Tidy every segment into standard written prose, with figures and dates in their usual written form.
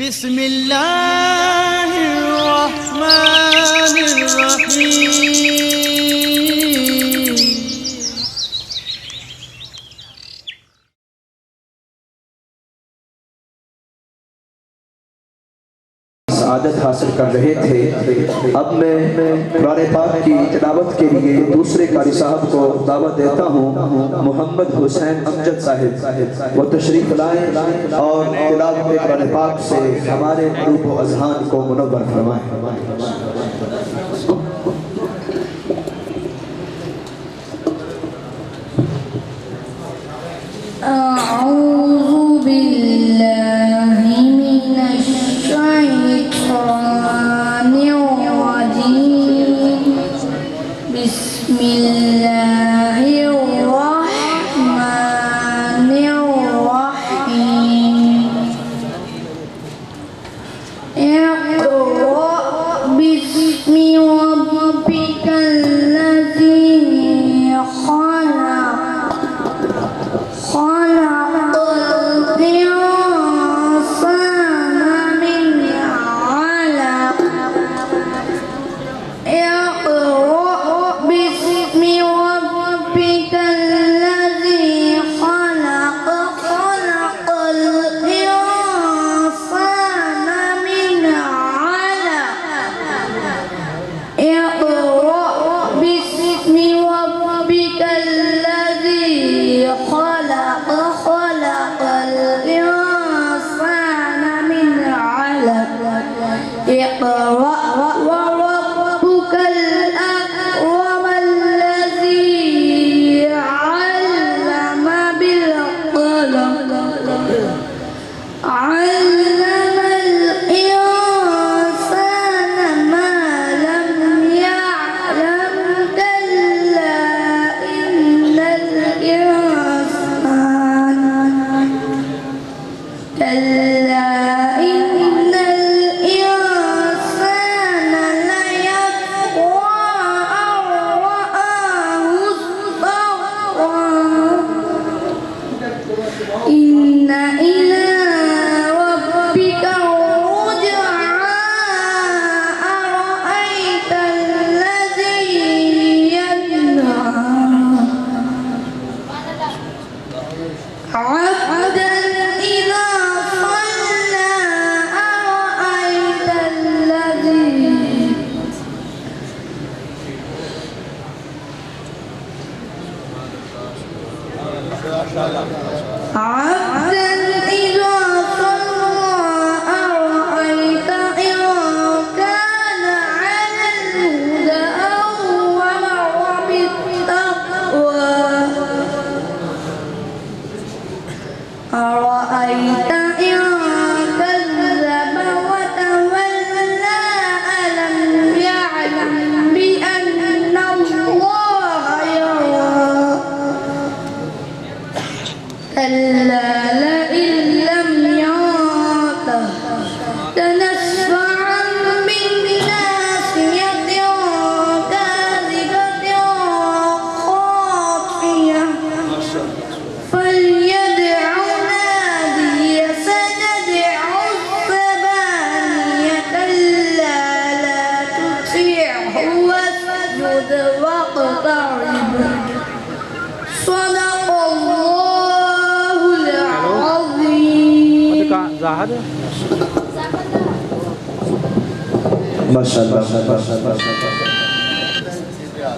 बिस्मिल्लाहिर्रहमानिर्रहीम। आदत हासिल कर रहे थे। अब मैं कुरान पाक की तिलावत के लिए दूसरे कारी साहब को दावत देता हूँ। मोहम्मद हुसैन अमजद साहिब वो तशरीफ लाएं और तिलावत कुरान पाक से हमारे रूह व अज़हान को मुनव्वर फरमाएं।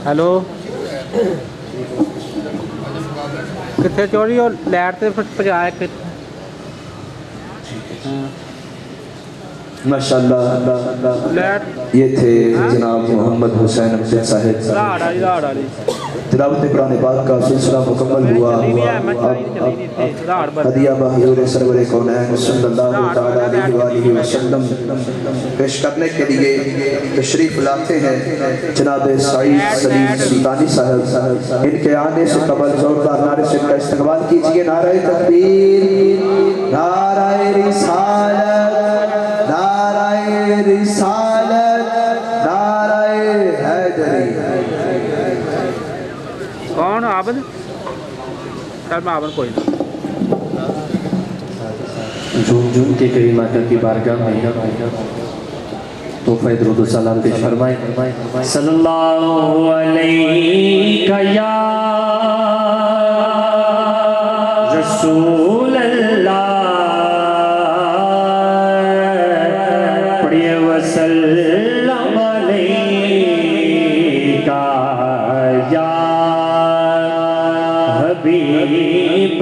हेलो कितने चोरी और लैट से पहुँचाया कि माशाअल्लाह ये थे जनाब मोहम्मद हुसैन अमजद साहिब। तिलावत कुरान पाक का सिलसिला मुकम्मल हुआ। हदिया बहजूर सरवर कौनैन सल्लल्लाहु तआला अलैहि वसल्लम पेश करने के लिए तशरीफ लाते हैं जनाब सईद सलीम सुल्तानी साहब। इनके आने से कबल जोरदार नारे से इनका इस्तकबाल कीजिए। नारे तकबीर, नारे रिसालत, नारे रिसालत, नारे हैदरी। कौन आबद? सर मैं आबद कोई ना। झूम झूम के करीम आका की बारगाह में तो फैदरुद सलाम पेश फरमाए। सल्लल्लाहु अलैहि या रसूल अल्लाह, पढ़िए वसल्लम अलैका या हबीब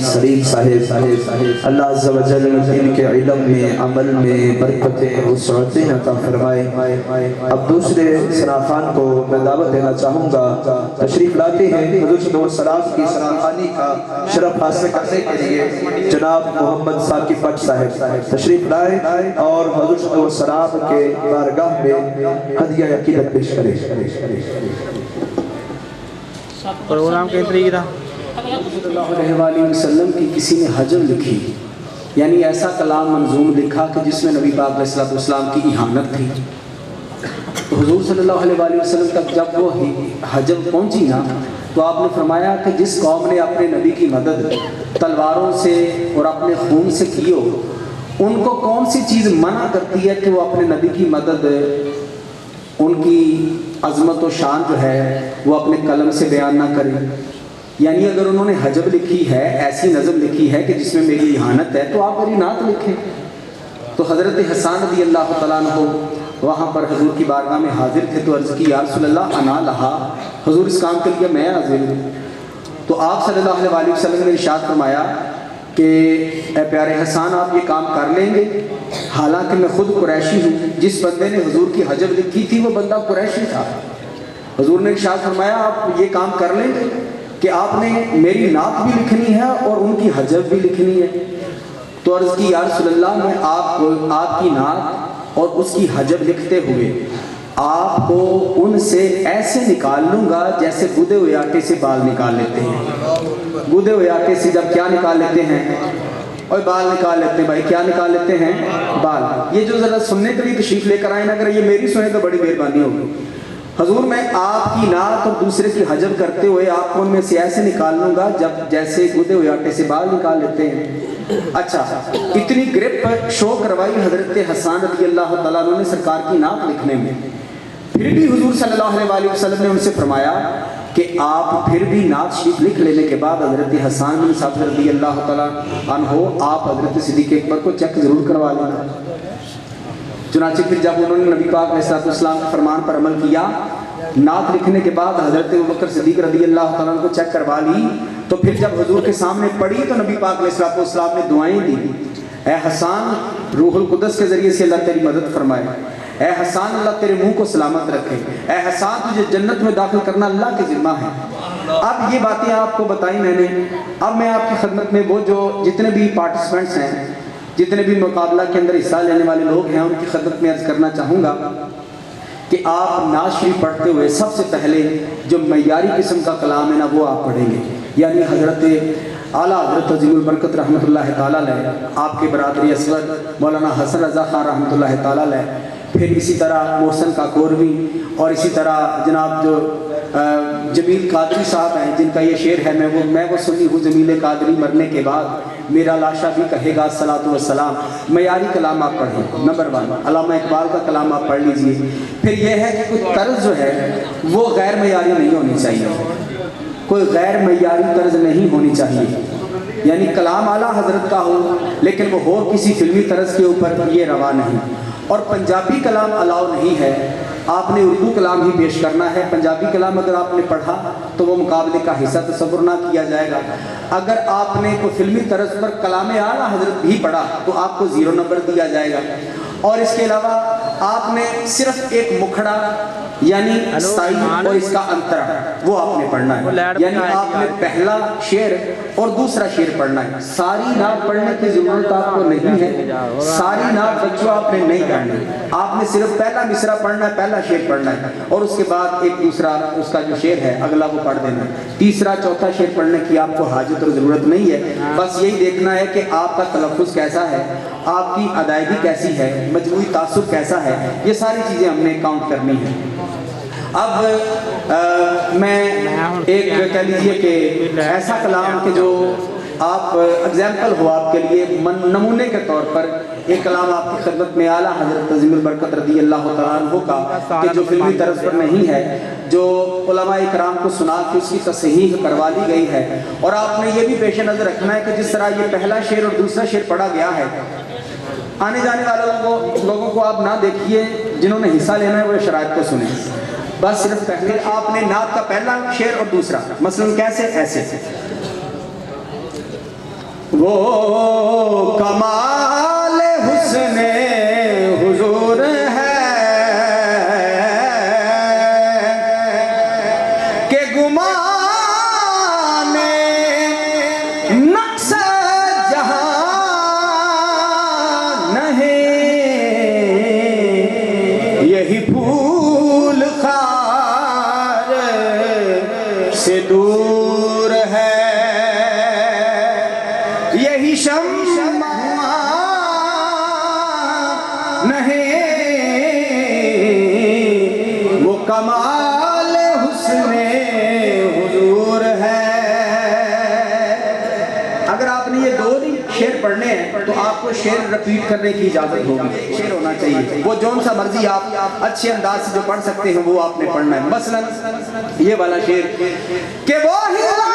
सलीम साहिब अल्लाह अज़्ज़ा व जल इनके इल्म में अमल में बरकतें वसअतें अता फरमाए। अब दूसरे सना खान को मैं दावत देना चाहूँगा, तशरीफ लाते हैं हुज़ूर सल्लल्लाहु अलैहि वसल्लम की सना खानी का शरफ हासिल करने के लिए जनाब मोहम्मद साकिब भट्ट साहिब तशरीफ लाए और हुज़ूर सल्लल्लाहु अलैहि वसल्लम के बारगाह में हदिया अकीदत पेश करें। प्रोग्राम के तरीके था सल्लल्लाहु अलैहि वसल्लम की किसी ने हजर लिखी, यानी ऐसा कलाम मंजूम लिखा कि जिसमें नबी पाक अलैहि सल्लम की इहानत थी। तो हुजूर सल्लल्लाहु अलैहि वसल्लम तक जब वो हजर पहुंची ना, तो आपने फरमाया कि जिस कौम ने अपने नबी की मदद तलवारों से और अपने खून से की हो, उनको कौन सी चीज़ मना करती है कि वो अपने नबी की मदद, उनकी अज़मत व शान जो है वो अपने कलम से बयान ना करें। यानी अगर उन्होंने हजब लिखी है, ऐसी नज़म लिखी है कि जिसमें मेरी इहानत है, तो आप मेरी नात लिखें। तो हज़रत हसन रज़ी अल्लाह तआला अन्हु वहाँ पर हजूर की बारगाह में हाजिर थे। तो अर्ज़ की या रसूल अल्लाह अना लहा, हजूर इस काम के लिए मैं हाजिर हूँ। तो आप सल्लल्लाहु अलैहि वसल्लम ने इरशाद फरमाया कि ए प्यारे हसन आप ये काम कर लेंगे, हालांकि मैं खुद कुरैशी हूँ। जिस बंदे ने हुजूर की हजब लिखी थी वो बंदा कुरैशी था। हुजूर ने इरशाद फरमाया आप ये काम कर लेंगे कि आपने मेरी नात भी लिखनी है और उनकी हजब भी लिखनी है। तो अर्ज़ की या रसूल अल्लाह मैं आपकी नात और उसकी हजब लिखते हुए आपको उनसे ऐसे निकाल लूँगा जैसे गुदे हुए आटे से बाल निकाल लेते हैं। गुदे हुए आटे से जब क्या निकाल लेते हैं, और बाल निकाल लेते हैं। भाई क्या निकाल लेते हैं? बाल। ये जो ज़रा सुनने के लिए तशरीफ़ लेकर आए ना, अगर ये मेरी सुने तो बड़ी मेहरबानी होगी। हजूर मैं आपकी नात और दूसरे की हजम करते हुए आपको उनमें से ऐसे निकाल लूँगा जब जैसे गुदे हुए आटे से बाल निकाल लेते हैं। अच्छा, इतनी ग्रिप शो करवाई हजरत हसन रज़ी अल्लाह तआला अन्हु ने सरकार की नात लिखने में। फिर भी हुजूर सल्लल्लाहु अलैहि वसल्लम ने उनसे फरमाया कि आप फिर भी नात शरीफ लिख लेने के बाद हजरत हसन बिन साबित रज़ी अल्लाह तआला अन्हु आप हजरत सिद्दीक़ अकबर को चेक जरूर करवा लेना। चुनांचे फिर जब उन्होंने नबी पाक अलैहिस्सलाम के फरमान पर अमल किया, नात लिखने के बाद हजरत अबू बकर सिद्दीक़ रज़ी अल्लाह तआला अन्हु को चेक करवा ली, तो फिर जब हुजूर के सामने पढ़ी तो नबी पाक अलैहिस्सलाम ने दुआएं दी, ए हसन, रूहुल कुद्दस के जरिए से अल्लाह तेरी मदद फरमाए, ए हसन अल्लाह तेरे मुंह को सलामत रखे, ए हसन तुझे जन्नत में दाखिल करना अल्लाह के जिम्मा है। अब ये बातें आपको बताई मैंने। अब मैं आपकी खिदमत में वो जो जितने भी पार्टिसिपेंट्स हैं, जितने भी मुकाबला के अंदर हिस्सा लेने वाले लोग हैं, उनकी खिदमत में अर्ज़ करना चाहूँगा कि आप नात शरीफ पढ़ते हुए सबसे पहले जो मयारी किस्म का कलाम है ना वो आप पढ़ेंगे, यानी हजरत आला हजरत अज़ीमुल बरकत रहमतुल्लाह ताला अलैह, आपके बरादरी असगर मौलाना हसन रज़ा खान रहमतुल्लाह ताला अलैह, फिर इसी तरह मोहसन काकोरवी और इसी तरह जनाब जो जमील कादरी साहब हैं, जिनका ये शेर है, मैं वो सुनी हूँ जमील कादरी मरने के बाद मेरा लाशा भी कहेगा सलातो वस्सलाम। मयारी कलाम आप पढ़ें। नंबर 1 अल्लामा इकबाल का कलाम आप पढ़ लीजिए। फिर यह है कि कोई तर्ज जो है वो गैर मयारी नहीं होनी चाहिए, कोई गैर मयारी तर्ज नहीं होनी चाहिए, यानी कलाम आला हजरत का हो लेकिन वो हो किसी फिल्मी तर्ज के ऊपर, ये रवा नहीं। और पंजाबी कलाम अलाउ नहीं है, आपने उर्दू कलाम ही पेश करना है। पंजाबी कलाम अगर आपने पढ़ा तो वो मुकाबले का हिस्सा तसव्वुर ना किया जाएगा। अगर आपने कोई फिल्मी तर्ज पर कलाम आला हजरत भी पढ़ा तो आपको 0 नंबर दिया जाएगा। और इसके अलावा आपने सिर्फ एक मुखड़ा यानी साई और इसका अंतरा वो आपने पढ़ना है, यानी आपने पहला शेर और दूसरा शेर पढ़ना है। सारी नात पढ़ने की जरूरत आपको नहीं है, सारी नात बच्चों आपने नहीं पढ़नी, आपने सिर्फ पहला मिसरा पढ़ना है, पहला शेर पढ़ना है और उसके बाद एक दूसरा उसका जो शेर है अगला वो पढ़ देना। तीसरा चौथा शेर पढ़ने की आपको हाजत और ज़रूरत नहीं है, बस यही देखना है कि आपका तलफ़्फ़ुज़ कैसा है, आपकी अदायगी कैसी है, मजमूई तासुब कैसा है, ये सारी चीज़ें हमने काउंट करनी है। अब मैं एक कह लीजिए कि ऐसा कलाम के जो आप एग्जाम्पल हो आपके लिए नमूने के तौर पर एक कलाम आपकी खिदमत में आला हजरत अज़ीमुल बरकत रज़ी अल्लाह तआला अन्हु का कि जो फिल्मी तर्ज पर नहीं है, जो उलमा इकराम को सुना के उसकी तस्हीह करवा ली गई है। और आपने ये भी पेश नज़र रखना है कि जिस तरह ये पहला शेर और दूसरा शेर पढ़ा गया है, आने जाने वाले लोगों को आप ना देखिए, जिन्होंने हिस्सा लेना है वो शराइत को सुने। बस सिर्फ पहले आपने नात का पहला शेर और दूसरा, मसलन कैसे, ऐसे वो कमाल हुस्ने हुजूर है के गुमाने नक्श जहां नहीं, यही फूल खार से दूर है, यही शम्मा नहीं, वो कमाल हुस्ने हुजूर है। अगर आपने ये 2 शेर पढ़ने हैं तो आपको शेर रिपीट करने की इजाजत होगी, शेर होना चाहिए, वो जौन सा मर्जी आप अच्छे अंदाज से जो पढ़ सकते हैं वो आपने पढ़ना है। मसलन ये वाला शेर कि वो हिला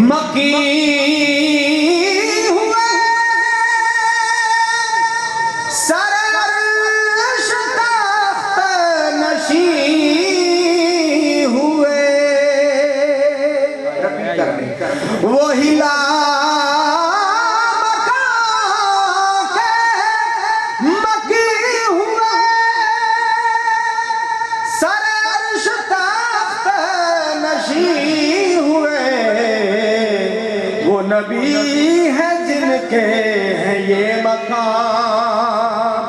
मकी हुए सरअर्श तख्त नशी हुए, वो हिला मकी हुए सरअर्श तख्त नशी हुए, वो नबी है जिनके हैं ये मकाम,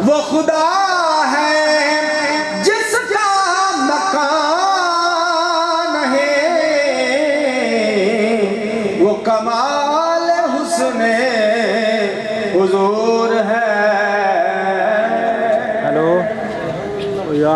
वो खुदा है जिसका मकान है, वो कमाल हुस्ने हुजूर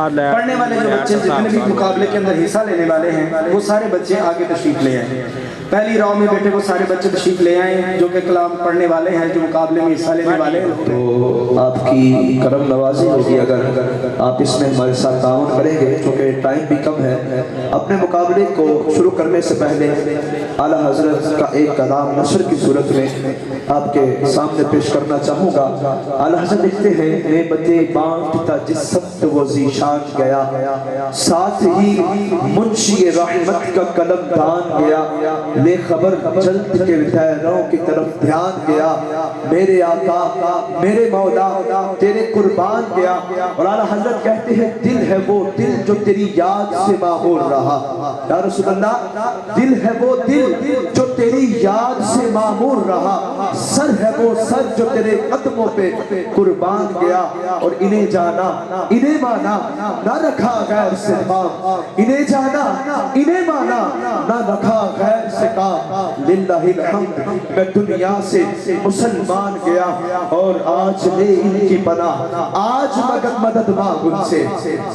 लैट पढ़ने वाले जो बच्चे जितने भी मुकाबले के अंदर हिस्सा लेने वाले हैं वो सारे बच्चे आगे तशरीफ ले आए। पहली राव में बेटे वो सारे बच्चे तशरीफ ले आए जो कि कलाम पढ़ने वाले हैं, जो मुकाबले में हिस्सा लेने वाले हैं। तो आपकी करम नवाजी होगी अगर आप इसमें हमारे साथ ताउन करेंगे, क्योंकि टाइम भी कम है। अपने मुकाबले को शुरू करने से पहले आला हजरत का एक कलाम नशर की सूरत में आपके सामने पेश करना चाहूँगा। आला हजरत लिखते हैं, नेमतें बांटता जिस सख्त वो ज़ीशान गया, साथ ही मुंशी रहमत का कलम दान गया, ले खबर जल्द के विदायरों की तरफ ध्यान गया, मेरे आका मेरे मौला तेरे कुर्बान गया। और आला हजरत कहते हैं, दिल है वो दिल जो तेरी याद से माहौल रहा। या रसूल अल्लाह, दिल है वो दिल जो तेरी याद से मामूर रहा, सर है वो सर जो तेरे कदमों पे कुर्बान गया। और इन्हें जाना इन्हें माना ना रखा गैर से काम, इन्हें जाना इन्हें माना ना रखा गैर से काम। लिल्लाहिल हम्द, मैं दुनिया से मुसलमान गया और आज ले इनकी पनाह, आज मदद मांग उनसे।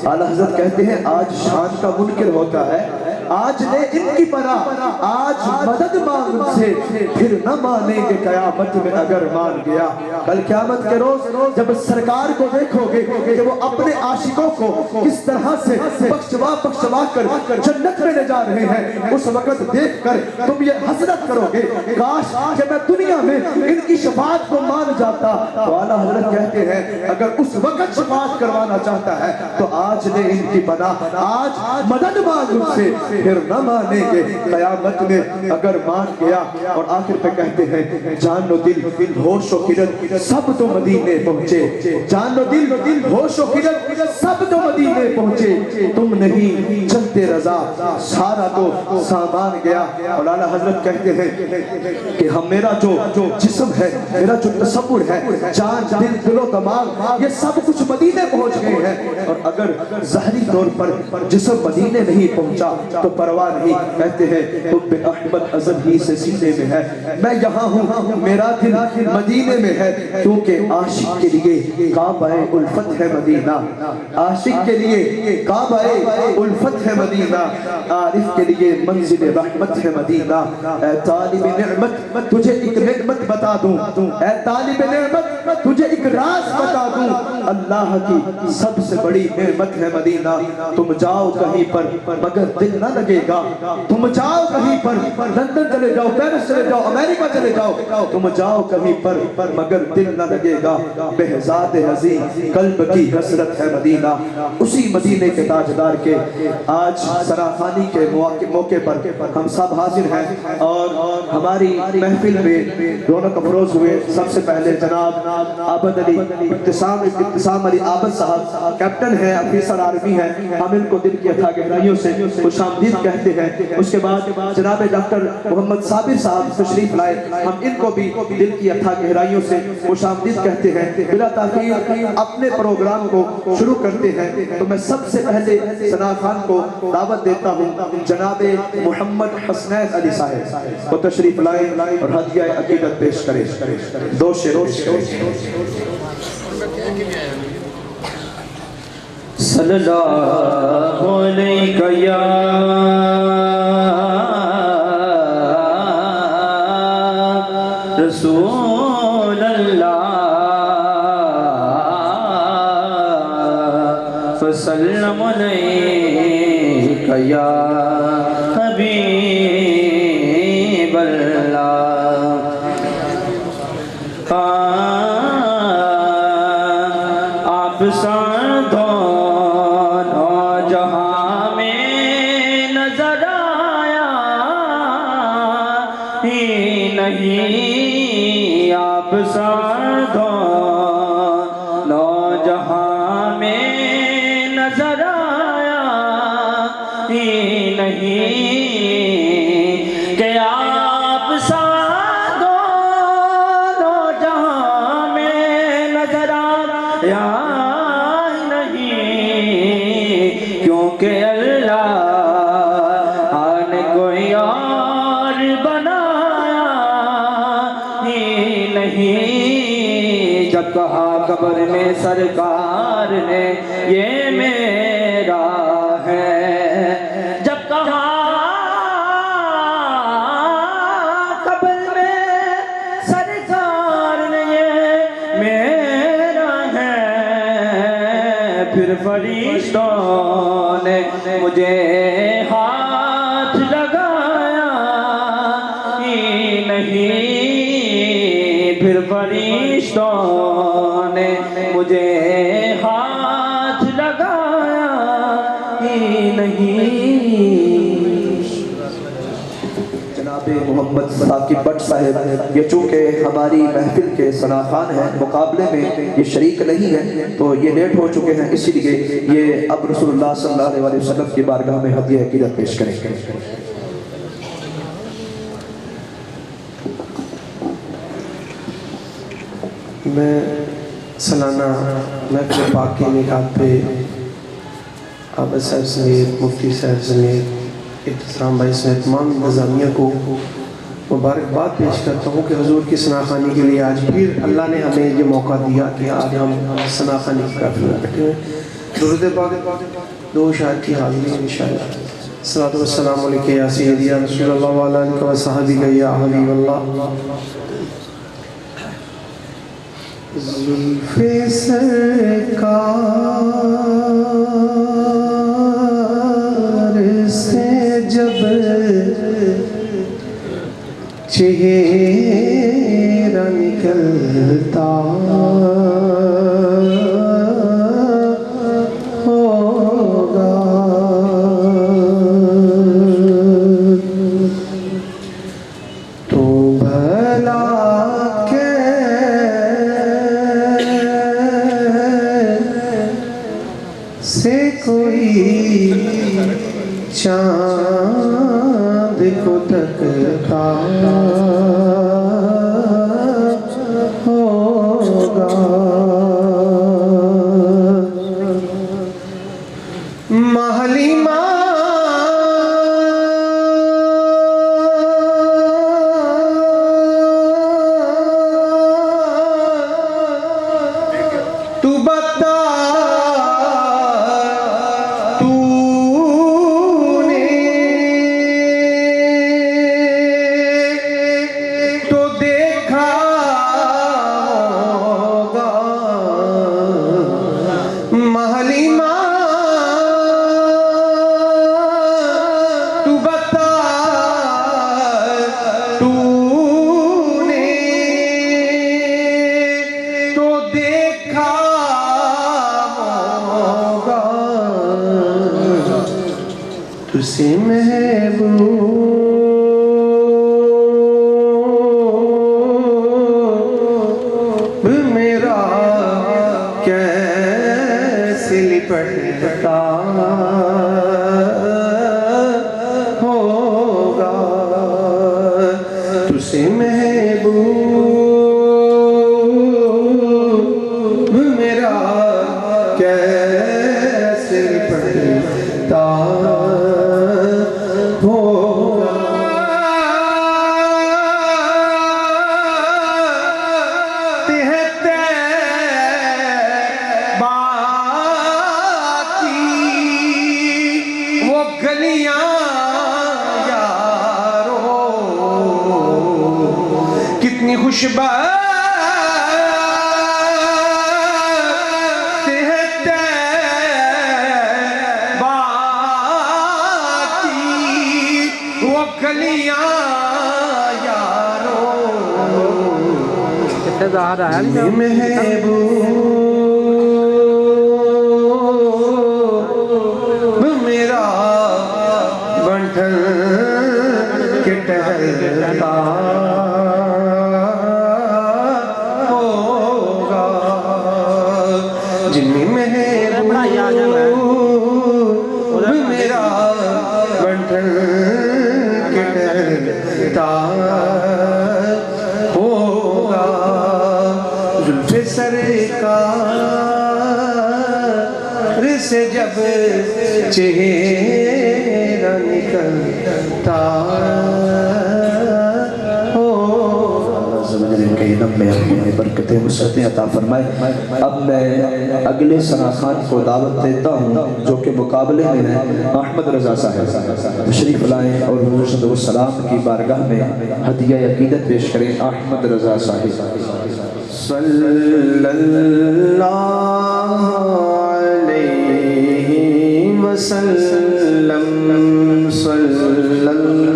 आला हज़रत कहते हैं, आज शान का मुनकिर होता है, आज ले इनकी पनाह, आज मदद मांग उनसे, फिर न मानेंगे कयामत में अगर मान गया। कल क़यामत के रोज जब सरकार को देखोगे कि वो अपने आशिकों को किस तरह से बख्शवा कर जन्नत में ले जा रहे हैं, उस वक्त देखकर तुम ये हसरत करोगे, काश कि मैं दुनिया में इनकी शफाअत को मान जाता। तो आला हज़रत कहते हैं, अगर उस वक्त शफाअत करवाना चाहता है तो आज ले इनकी पनाह, आज मदद मांग उनसे, फिर न मानेंगे कयामत में अगर मान गया। और आखिर पे कहते हैं, जानो दिल होश व किरत सब तो मदीने पहुंचे, जानो दिल होश व किरत सब तो मदीने पहुंचे, तुम नहीं चलते रजा सारा तो सामान गया। और आला हजरत कहते हैं कि हम मेरा जो जिस्म है, मेरा जो तसव्वुर है, जान दिल दिलो दिमाग ये सब कुछ मदीने पहुंच गए हैं। और अगर ज़ाहिरी तौर पर जिस्म मदीने नहीं पहुंचा तो परवाह नहीं। कहते हैं, हुब्बे अहमद अज़ल ही से सीने में है, मैं यहाँ हूँ मेरा दिल मदीने में है, क्योंकि आशिक के लिए काबा-ए उल्फत है मदीना, आशिक के लिए काबा-ए उल्फत है मदीना, आरिफ के लिए मंजिल रहमत है मदीना। ऐ तालिब नेमत तुझे एक नेमत बता दूं, ऐ तालिब नेमत तुझे एक राज बता दूं, अल्लाह की सबसे बड़ी नेमत है मदीना। तुम जाओ कहीं पर मगर दिल न लगेगा, तुम जाओ कहीं पर लंदन चले जाओ, पेरिस चले जाओ, अमेरिका चले जाओ, तुम जाओ कहीं पर मगर दिल न लगेगा। बेहज़ाद हज़ीं कल्ब की हसरत है मदीना। उसी मदीने के ताजदार के आज सराखानी के मौके पर हम सब हाजिर हैं और हमारी महफिल में रौनक अफरोज हुए। सबसे पहले जनाब आबद अली इब्तिसाम अली आबद साहब कैप्टन है, अफीसर आर्मी है, हम इनको दिल की अथा गहराइयों से खुशामदीद कहते हैं। उसके बाद जनाब डॉक्टर मोहम्मद साबिर साहब तशरीफ लाए, हम इनको भी दिल की अथा गहराइयों से खुशामदीद कहते हैं। बिला ताखीर अपने प्रोग्राम को शुरू करते हैं तो मैं सबसे पहले सना खान को दावत देता हूँ, जनाब मोहम्मद हसनैन अली साहब को तशरीफ लाए और हदिया अकीदत पेश करें। दो शेरों सल्लल्लाहु अलैहि या रसूल अल्लाह फसल्लम अलैका या हबीब अल्लाह। आप साधो जहां में नजर आया ही नहीं, आप साधो नौजहां में नजर आया ही नहीं, कि आप साधो नौजहां में नजर आया क्योंकि अल्लाह ने कोई और बनाया ही नहीं। जब कहा कब्र में सरकार ने ये मेरा मेरा है। जब कहा कब्र में सरकार ने ये मेरा है, फिर फरिश्तों ने मुझे हाथ लगाया ही नहीं, फिर फरिश्तों ने मुझे हाथ लगाया ही नहीं। जनाब मोहम्मद साकिब भट्ट साहब, ये चूँकि हमारी महफिल के सनाखान हैं, मुकाबले में ये शरीक नहीं है, तो ये लेट हो चुके हैं, इसीलिए ये अब रसूलुल्लाह सल्लल्लाहु अलैहि वसल्लम की बारगाह में हदिया अकीदत पेश करेंगे। मैं सालाना महफिल पाक के निकात पे आबा साहब समेत, मुफ्ती साहब समेत, इत्तिसाम भाई समेत तमाम इंतज़ामिया को मुबारकबाद पेश करता हूँ कि हुजूर की सनाखानी के लिए आज फिर अल्लाह ने हमें ये मौका दिया कि आज हम सनाखानी की काफ़ी बैठे हुए। दुरूद पाक दो शायर की हाज़िरी इंशाअल्लाह। सल्लल्लाहु वस्सलाम अलैका या सय्यदी या रसूलल्लाह व अला आलिका व सहाबिका या हबीबल्लाह। ज़ुल्फ़े सरकार से जब चेहरा निकलता होगा, तो भला से कोई चाँद को तकता होगा। महलिमा तू बता तुझसे महबूब मेरा कैसे लिपटता होगा, तुझसे महबूब मेरा कैसे लिपटता कितनी खुशबात है बाकी वो गलियां यारो, कितने ज़्यादा आया नहीं महबूब मेरा बंठन के टहलता होगा, जिनमें महबूब मेरा बंठन के टहलता होगा। जुल्फ़े सरकार से जब चेहरा निकलता हो इल्म में अपनी बरकतें वसअतें अता फरमाए। अब मैं अगले सनाखान को दावत देता हूँ जो कि मुकाबले में है अहमद रज़ा साहब तशरीफ़ लाएँ और हुज़ूर सल्लल्लाहु अलैहि वसल्लम की बारगाह में हदिया अक़ीदत पेश करें। अहमद रज़ा साहब सल्लल्लाहु अलैहि वसल्लम सल्लल्लाहु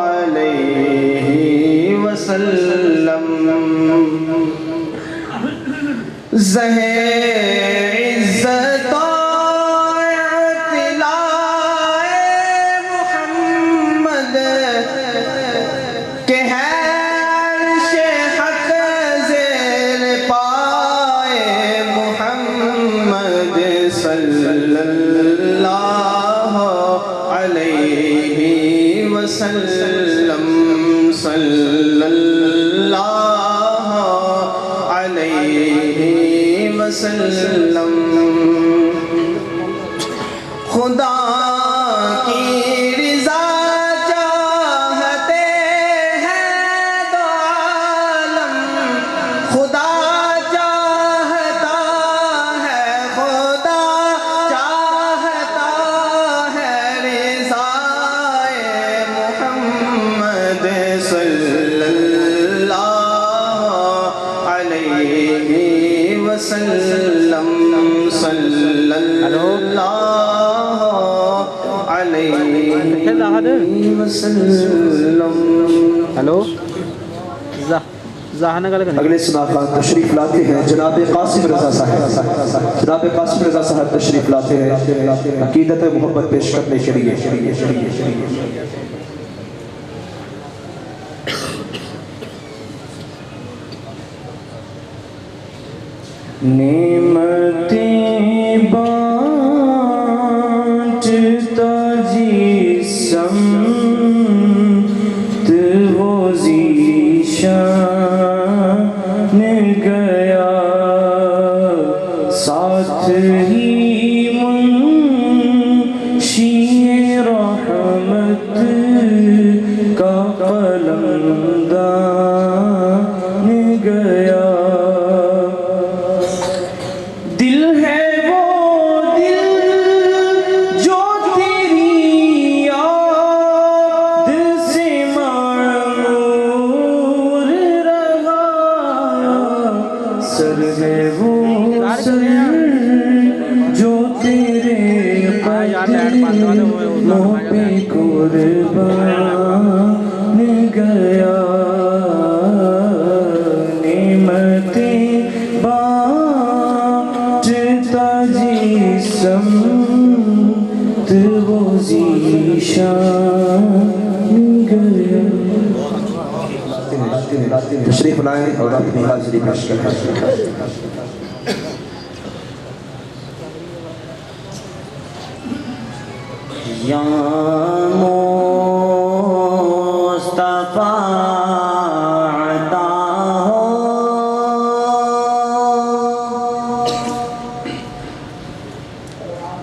अलैहि वसल्लम ज़हे इज़्ज़त मुहम्मद के सल्लल्लाहु अलैहि वसल्लम सल्लल्लाहु अलैहि वसल्लम खुदा की रज़ा चाहते हैं दो आलम खुदा चाहता है खुदा चाहता है रिज़ाए मुहम्मद सल्लल्लाहु अलैहि वसल्लम सल्लल्लाहु अलैहि वसल्लम। हेलो जहाना गल कर अगले सनाखान तशरीफ लाते हैं जनाब कासिम रज़ा साहब। जनाब कासिम रज़ा साहब तशरीफ लाते हैं अक़ीदत मोहब्बत पेश करने के लिए। नेमतें बाँटता जिस्म वो ज़ीशान गया साथ ही मुंशी रहमत का कलमदान गया। दिल है वो दिल जो तेरी याद से मामूर रहा सर है वो सर जो तेरे कदमों पे कुर्बान गया। नेमतें बाँटता जिस्म वो ज़ीशान गया। तशरीफ लाएं और अपनी हाज़िरी पेश करें। या मुस्तफ़ा अता हो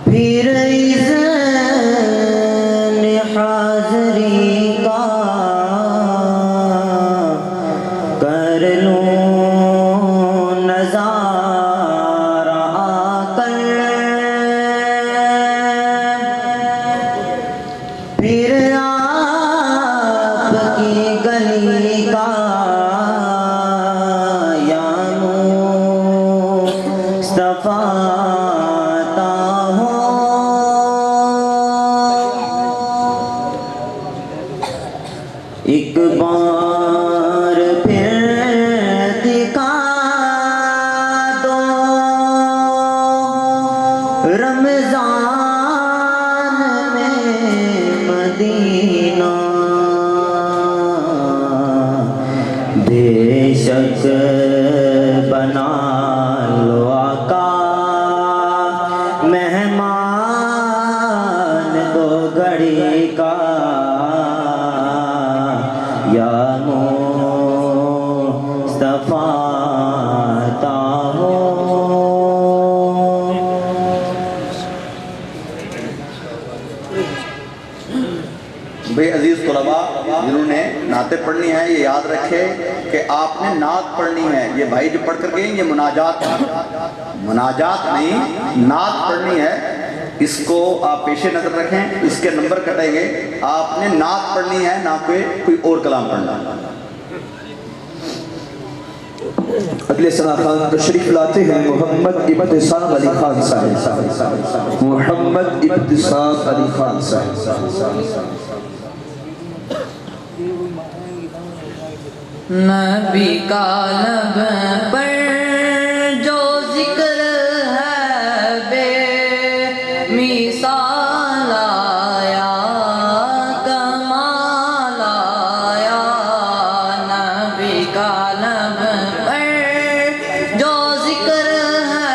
फिर इज़्न हाज़री का कर लूं नज़ारा आकर फिर आपकी गली का या मुस्तफ़ा अता हो एक बार फिर दिखा दो रमज़ान में मदीना बेशक बना लो आका मेहमान दो घड़ी का या मुस्तफ़ा अता हो। भाई अजीज़ तलबा जिन्होंने नात नातें पढ़नी है, ये याद रखे कि आपने नात पढ़नी है। ये भाई जो पढ़ कर गए ये मुनाजात नहीं, नात पढ़नी है। इसको आप पेशे नजर रखें, इसके नंबर कटेंगे। आपने नात पढ़नी है, ना कोई और कलाम पढ़ना। अगले सना खान तशरीफ लाते हैं मोहम्मद इब्तिसाम अली खान साहब। मोहम्मद इब्तिसाम अली खान साहब। नबी का लब पर जो जिक्र है बेमिसाल आया, कमाल आया। नबी का लब पर जो जिक्र है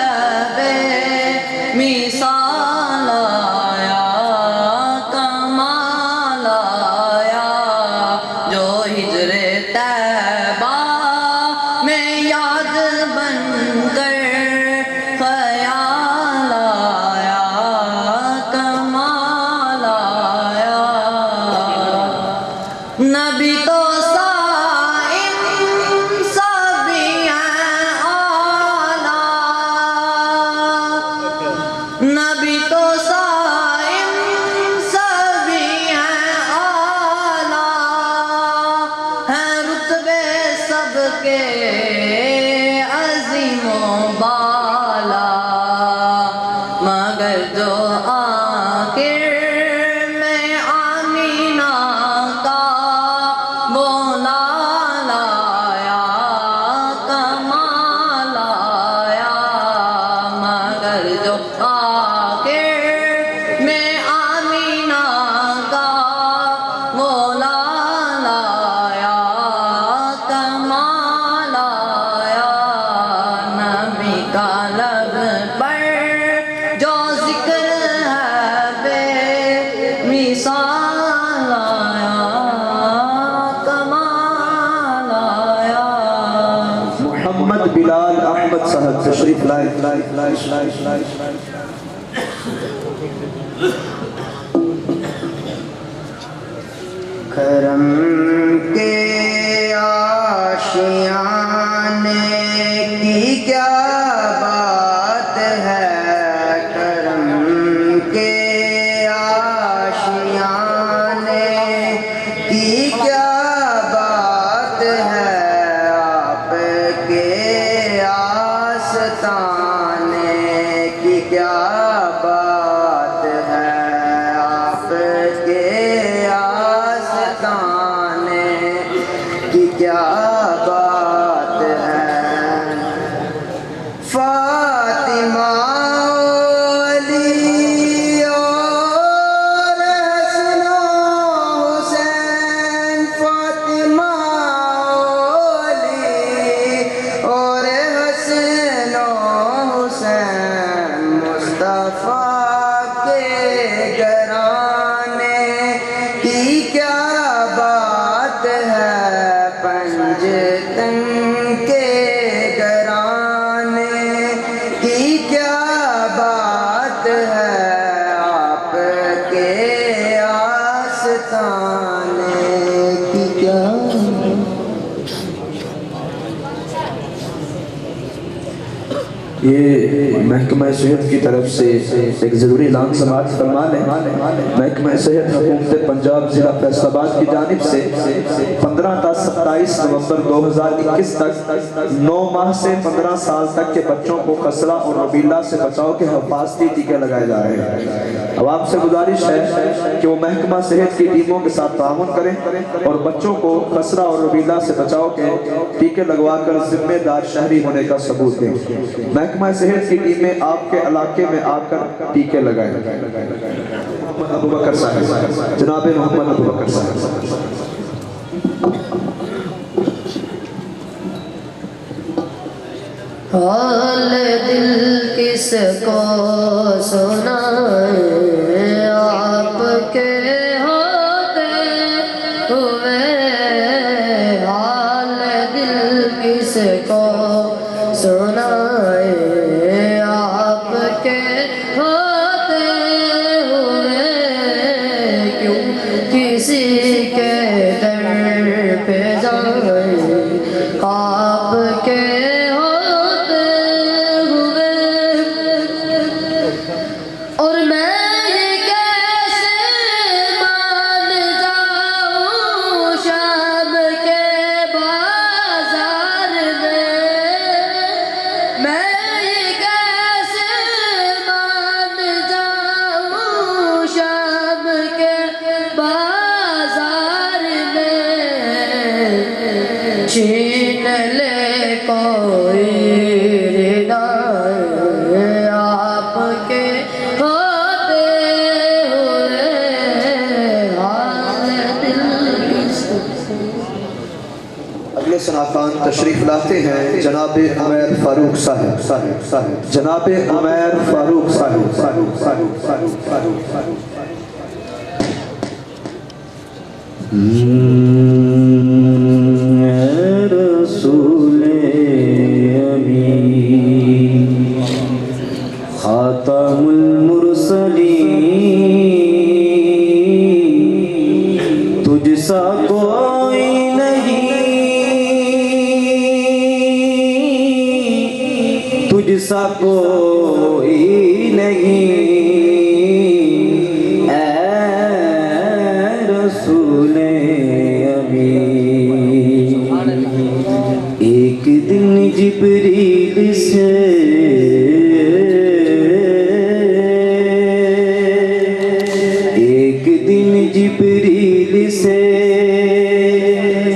बेमिसाल आया, कमाल आया। जो हिजरे तैबा में याद बनकर ख्याल आया, कमाल आया। नबी तो साइम सभी हैं आला, नबी तो साइम सभी हैं आला, है रुतबे सबके अजीमो बाला। मगर जो आखिर में आमीना का बोला लाया, कमाल आया। मगर जो आखिर में आमीना का बोला लाया, कमाल आया। नबी का लब पर जो जिक्र है बेमिसाल आया, कमाल आया। मोहम्मद बिलाल अहमद साहब तशरीफ लाए। करम के आशियाने की क्या बात है, करम के आशियाने की क्या बात है। आपके आस्ताने की क्या बात है, आपके आस्ताने की क्या बात है। फातिमा अली और हसन हुसैन, फातिमा अली और हसन हुसैन, मुस्तफा के घराने की क्या बात है। पंजतन के घराने की क्या बात है, आपके आस्ताने की क्या। ये महकमा सेहत की तरफ से एक ज़रूरी ऐलान समाअत फरमा लें। महकमा सेहत हुकूमत पंजाब ज़िला फैसलाबाद की जानिब से 15 से 27 नवंबर 2021 तक 9 माह से 15 साल तक के बच्चों को खसरा और रबीला से बचाव के हिफाजती टीके लगाए जा रहे हैं। अब आपसे गुजारिश है कि वो महकमा सेहत की टीमों के साथ ताउन करें और बच्चों को खसरा और रबीला से बचाव के टीके लगवाकर जिम्मेदार शहरी होने का सबूत दें। महकमा सेहत की टीमें आपके इलाके में आकर टीके लगाएं। अबू बकर साहब, जनाब मोहम्मद अबू बकर साहब। हाल दिल किसको सुनाए, आपके होते हुए। हाल दिल किसको सुनाए, आपके होते हुए। क्यों किसी के दर पे कोई रिदा आपके होते हुए हाल दिल किसे। अगले सनाखान तशरीफ लाते हैं जनाब उमैर फारूक साहब जनाब उमैर फारूक साहब। रसूले अमीन खातमुल मुरसलीन तुझसा कोई नहीं, तुझसा कोई नहीं एक दिन जिब्रील से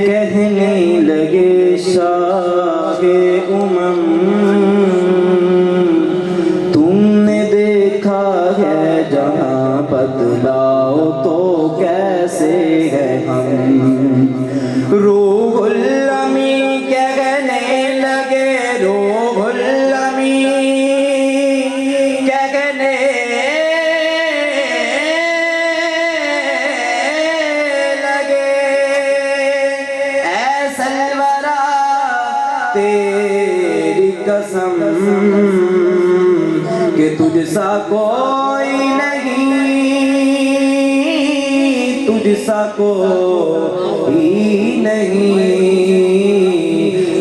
कहने लगे शाहे उमम तुमने देखा है जहाँ बदलाओ तो कैसे है हम। रूहुल अमीन कहने लगे, रूहुल अमीन कहने लगे, ऐ सलवरा तेरी कसम कि तुझसा कोई नहीं, तुझसा कोई नहीं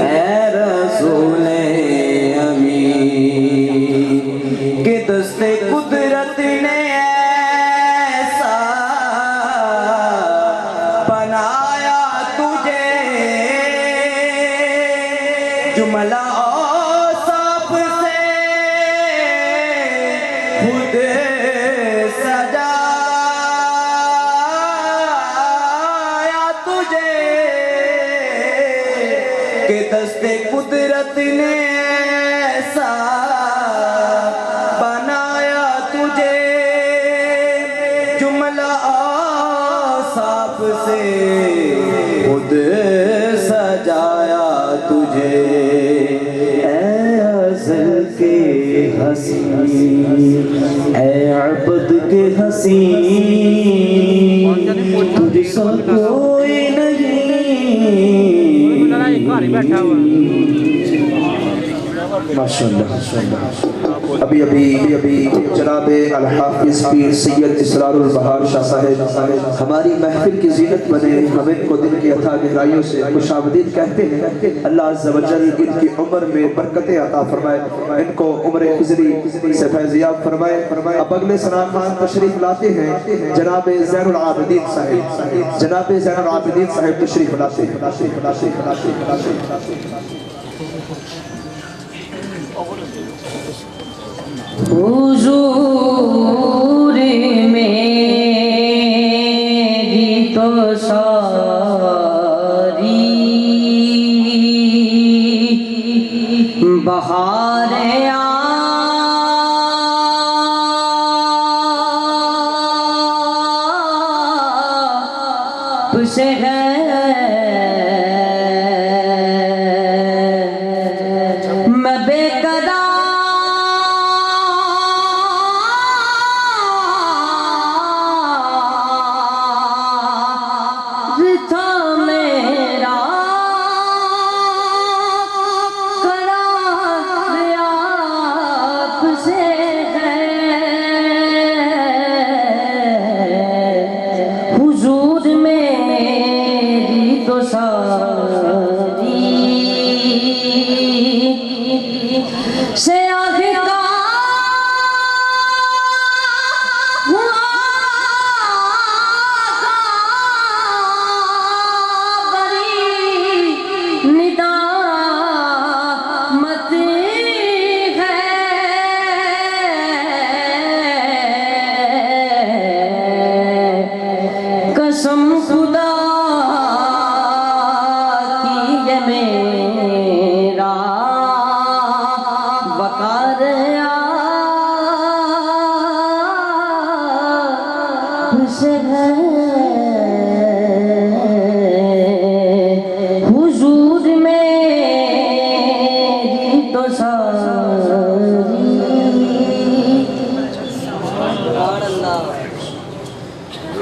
ऐ रसूले अमीन के दस्ते कुदरत ने ऐसा बनाया तुझे, जुमला औसाफ से खुद सजाया तुझे के दस्ते कुदरत ने ऐसा बनाया तुझे, जुमला औसाफ से खुद सजाया तुझे। ऐ अज़ल के हसीन, ऐ अब्द के हसीन, तुझसा कोई माशाअल्लाह। अभी जनाब अल-हाफिज़ पीर सैयद इसरारुल बहार शाह साहब हमारी महफिल की जीनत बने, हम इनको दिल की अथा गहराइयों से खुशामदीद कहते हैं। अल्लाह अज़्ज़ व जल इनकी उम्र में बरकतें अता फरमाए, इनको उम्र खिज़री से फैज़याब फरमाए। अब अगले सनाखान तशरीफ लाते हैं जनाब ज़ैनुल आबिदीन साहब, जनाब ज़ैनुल आबिदीन साहब तशरीफ लाते हैं। हुजूर मेरी तो सारी बहारें आप से है, मैं बेकरार था, मेरा करार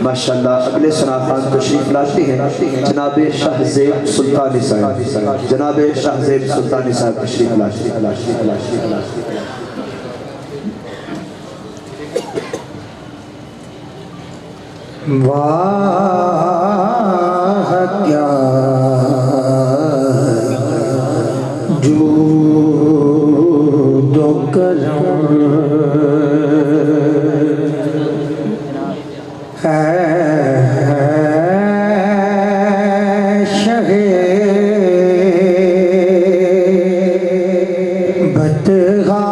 माशाल्लाह अगले सनाखान तशरीफ लाते हैं जनाब शाहजेब सुल्तानी साहब, जनाब शाहजेब सुल्तानी साहब तशरीफ लाते हैं। वाह क्या जो दो करम है शहे बतगा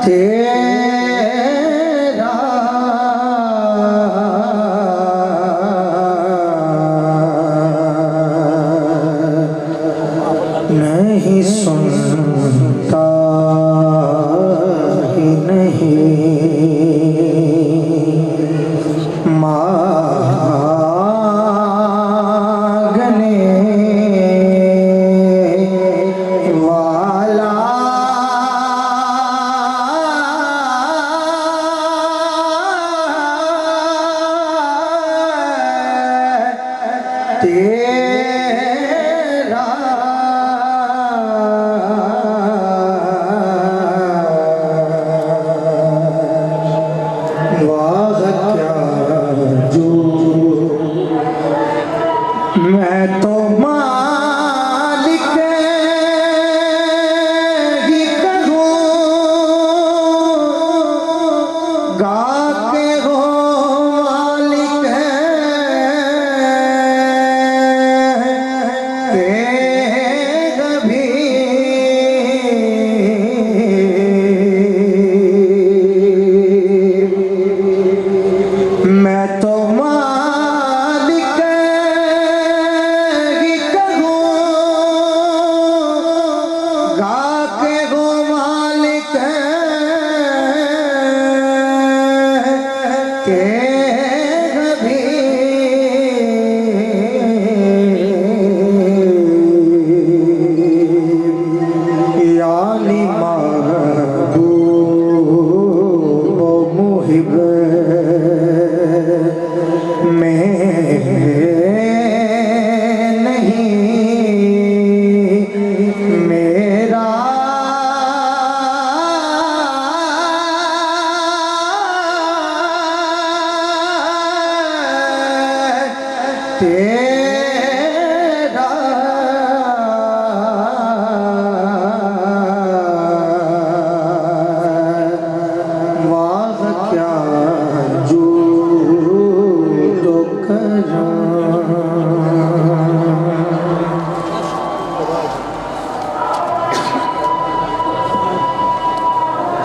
तेरा नहीं सुनता ही नहीं मांगने वाला तेरा वाह क्या जो मैं तो मालिक ही कहूँ गा के हो मालिक के कभी मैं तो मालिक ही कहूँ गा के हो मालिक के कभी यानी महबूब मुहिब में नहीं मेरा तेरा वाह क्या जो तो करम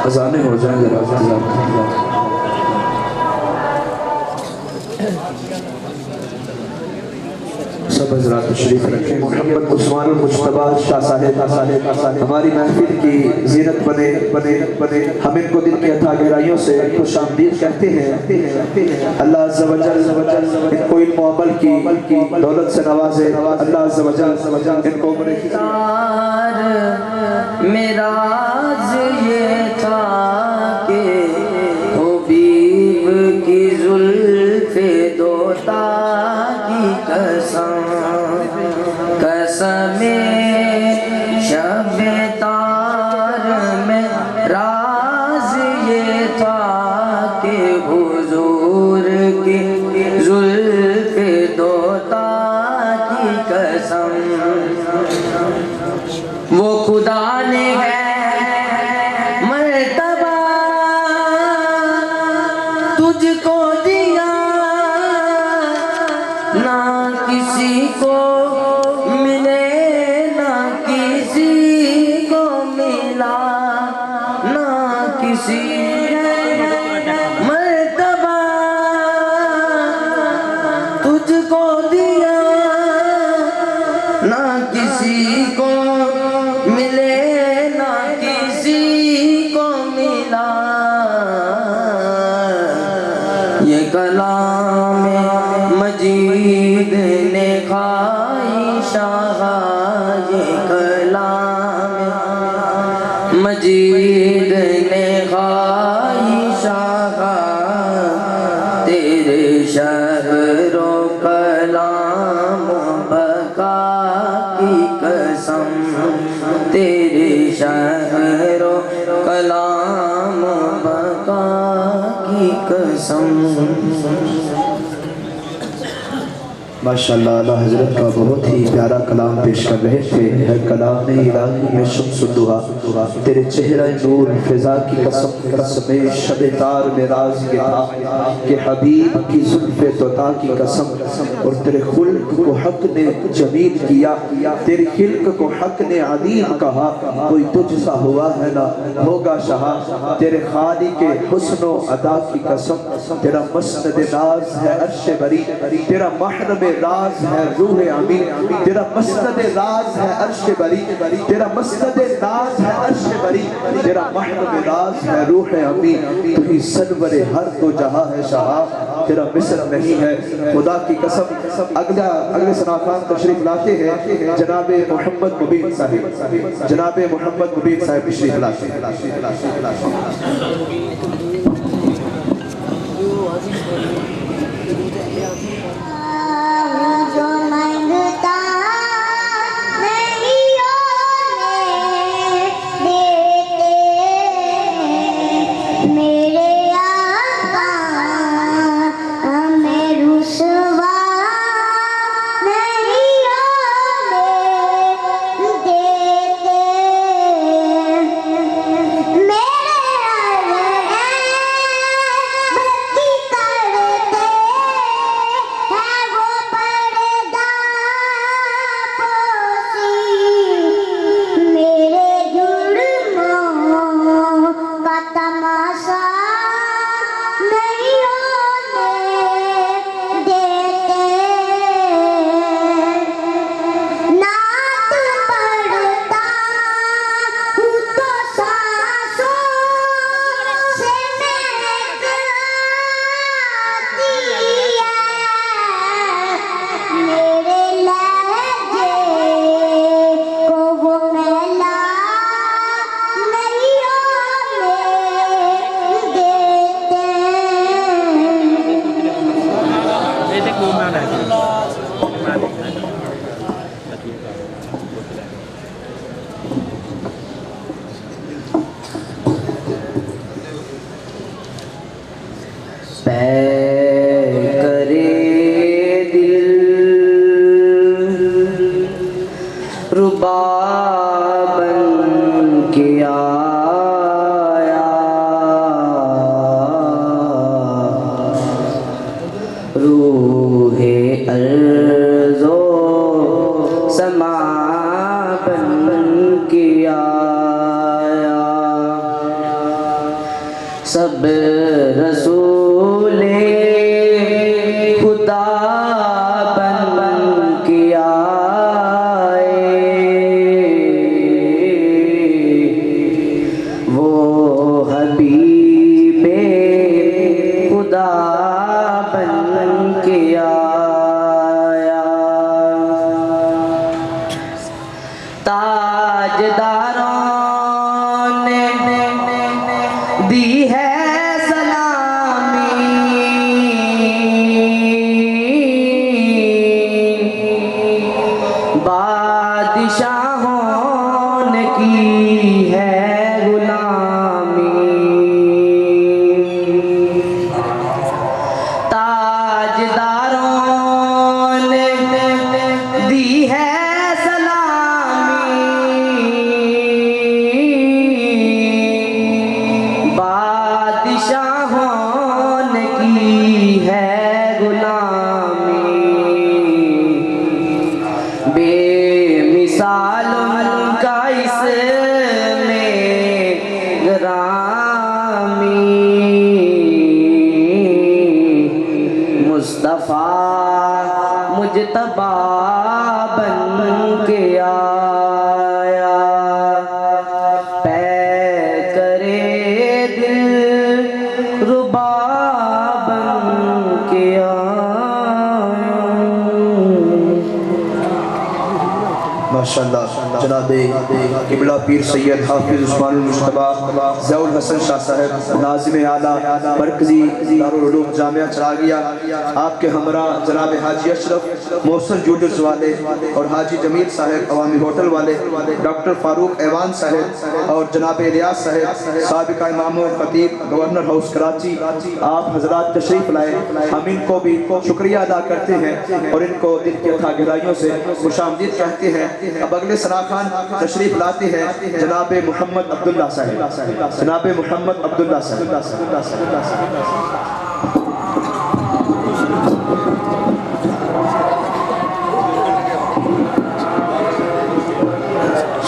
अजाने हो जाए सब हजरात तशरीफ रखें। मोहम्मद उस्मान मुश्तबा शाह साहेब हमारी महफिल की जीनत बने बने बने हम इनको दिल की अता गहराइयों से खुशामदीद कहते हैं। अल्लाह अज़्ज़ व जल इनको इल्म व अमल की दौलत से नवाजे। अल्लाह अज़्ज़ व जल इनको उम्र की मेरा ये था कि हबीब की जुल्फ़े दोता की कसम कसमे शब-ए तार में राज ये था कि हुजूर की जुल्फ़े दोता की कसम वो खुदा ने है मर्तबा तुझको दिया ना किसी को मिले ना किसी को मिला ना किसी मर्तबा तुझको दिया ना किसी को मिले ना किसी को मिला ये कलाम मजीद ने खाई शाह शहरो कलाम बका की कसम, तेरे शहरो कलाम बका की कसम। माशाअल्लाह अल्लाह हज़रत का बहुत ही प्यारा कलाम पेश कर रहे थे। हर कलाम में इलाही में शुद्धा तेरे चेहरा नूर फिजा की कसम, कसम शब तार में राज के था कि हबीब की जुल्फ़े तोता की कसम। और तेरे खुल्क को हक ने जमील किया, तेरे खिल्क को हक ने अलीम कहा। कोई तुझसा हुआ है ना होगा शाह, तेरे खाली के हुस्न अदा की कसम। तेरा मस्नद नाज है अर्श बरी, तेरा महरम राज है रूह अमी। तेरा मस्नद राज है अर्श बरी, तेरा मस्नद नाज है अर्श बरी। तेरा महरम राज है रूह अमी। तू ही सरवरे हर दो जहां है शाह, तेरा मिस्र नहीं है खुदा की कसम। अगले सनाखान तशरीफ लाते हैं जनाब मोहम्मद मुबीन साहिब, जनाब मोहम्मद मुबीन साहिब तशरीफ लाते हैं। जो मांगता नहीं देते मेरे आका, हमें रुसवा नहीं देते। मेरे भक्ति करते हैं वो पर्दा पोशी, मेरे जुर्मों का तमाशा नहीं होने देते। नात पढ़ता हूँ तो सांसों से महक आती है, मेरे लहजे को वो मैला नहीं होने करे दिल रुबा बन के आया, रूहे अर्ज़ो समा बन के आया। सब रसूले खुदा बन के आए, वो हबीबे खुदा बन के आया। ताजदारों ने दी है बादशाहों ने की है गुलामी। ताजदारों ने दी है सलामी, बादशाहों ने की है गुलामी। बेमिसाल उनका इसमें ग्रामी, मुस्तफ़ा मुजतबा बन के आया। पै करे दिल रुबा बन के आया। माशाअल्लाह जनाबे किबला पीर सैयद हाफिज उस्मान मुश्तबा ज़ौल हसन शाह साहब नाज़िम आला मरकज़ी दारुल उलूम जामिया चरागिया, आपके हमरा जनाब हाजी अशरफ मोहसन जूडर्स वाले और हाजी जमील साहब अवामी होटल वाले, डॉक्टर फारूक ऐवान साहब और जनाब रियाज साहब साबिका इमाम खतीब गवर्नर हाउस कराची, आप हजरात तशरीफ लाए। हम इनको भी शुक्रिया अदा करते हैं और इनको दिल की अथाह गहराइयों से खुशामदीद कहते हैं। अब अगले सनाखान तशरीफ लाते हैं जनाब मोहम्मद अब्दुल्ला साहब, जनाब मोहम्मद अब्दुल्ला साहब।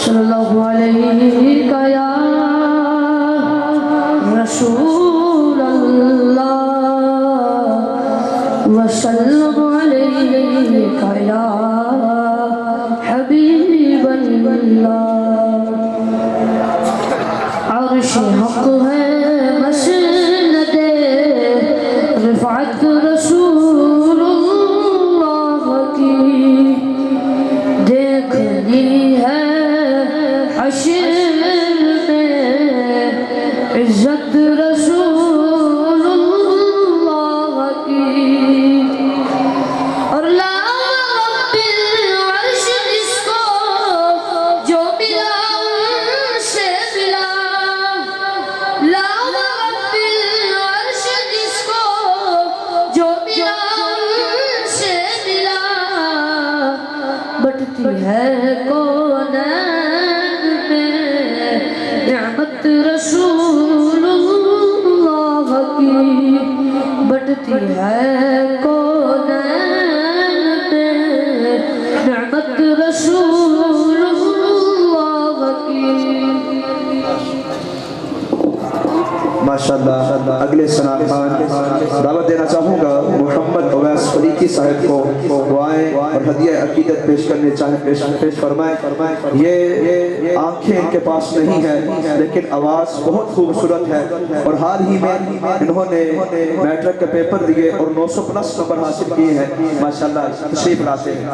सल्लल्लाहु अलैहि या रसूल अल्लाह व सल्लल्लाहु अलैहि या हबीब अल्लाह। अर्श हक है मसनदे रिफअत रसूलुल्लाह की, देखनी है हश्र में इज्जत रसूलुल्लाह की। और ला रब्बिल अर्श जिसको जो मिला उनसे मिला, ला रब्बिल अर्श जिसको जो मिला उनसे मिला। बटती है कौन निअमत रसूलुल्लाह की, बटती है कौनैन में निअमत रसूलुल्लाह की। माशाअल्लाह। अगले सनाखान दावत देना चाहूँगा मोहम्मद अवैस फरीकी साहब को दुआएं और हदिया अकीदत पेश करने चाहे पेश फरमाएं। ये आंखें इनके पास नहीं है लेकिन आवाज़ बहुत खूबसूरत है और हाल ही में इन्होंने मैट्रिक के पेपर दिए और 900+ नंबर हासिल किए हैं। माशाअल्लाह, तशरीफ लाते हैं।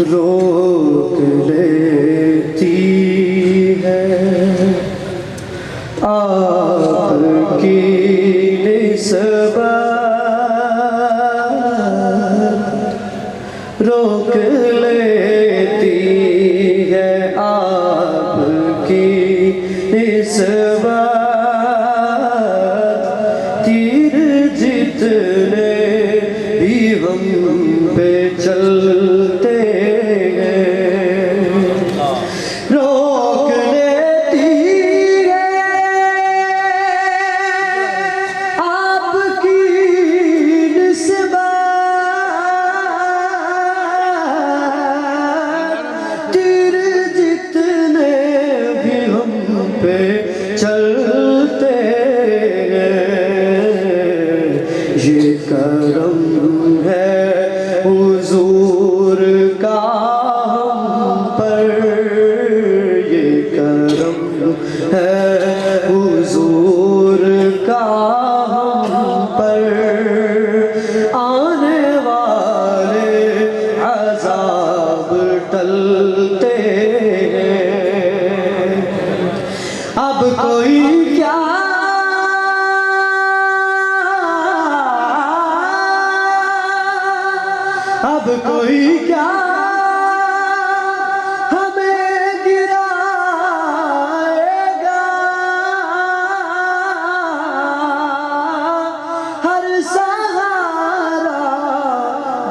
रोक लेती है आपकी निस्बत, रोक लेती है आपकी निस्बत। तीर जितने भी हम पे चलते चलते ये करम है हुजूर का हम पर, ये करम है हुजूर का हम पर। आने वाले अज़ाब टलते अब कोई क्या अब कोई क्या हमें गिराएगा, हर सहारा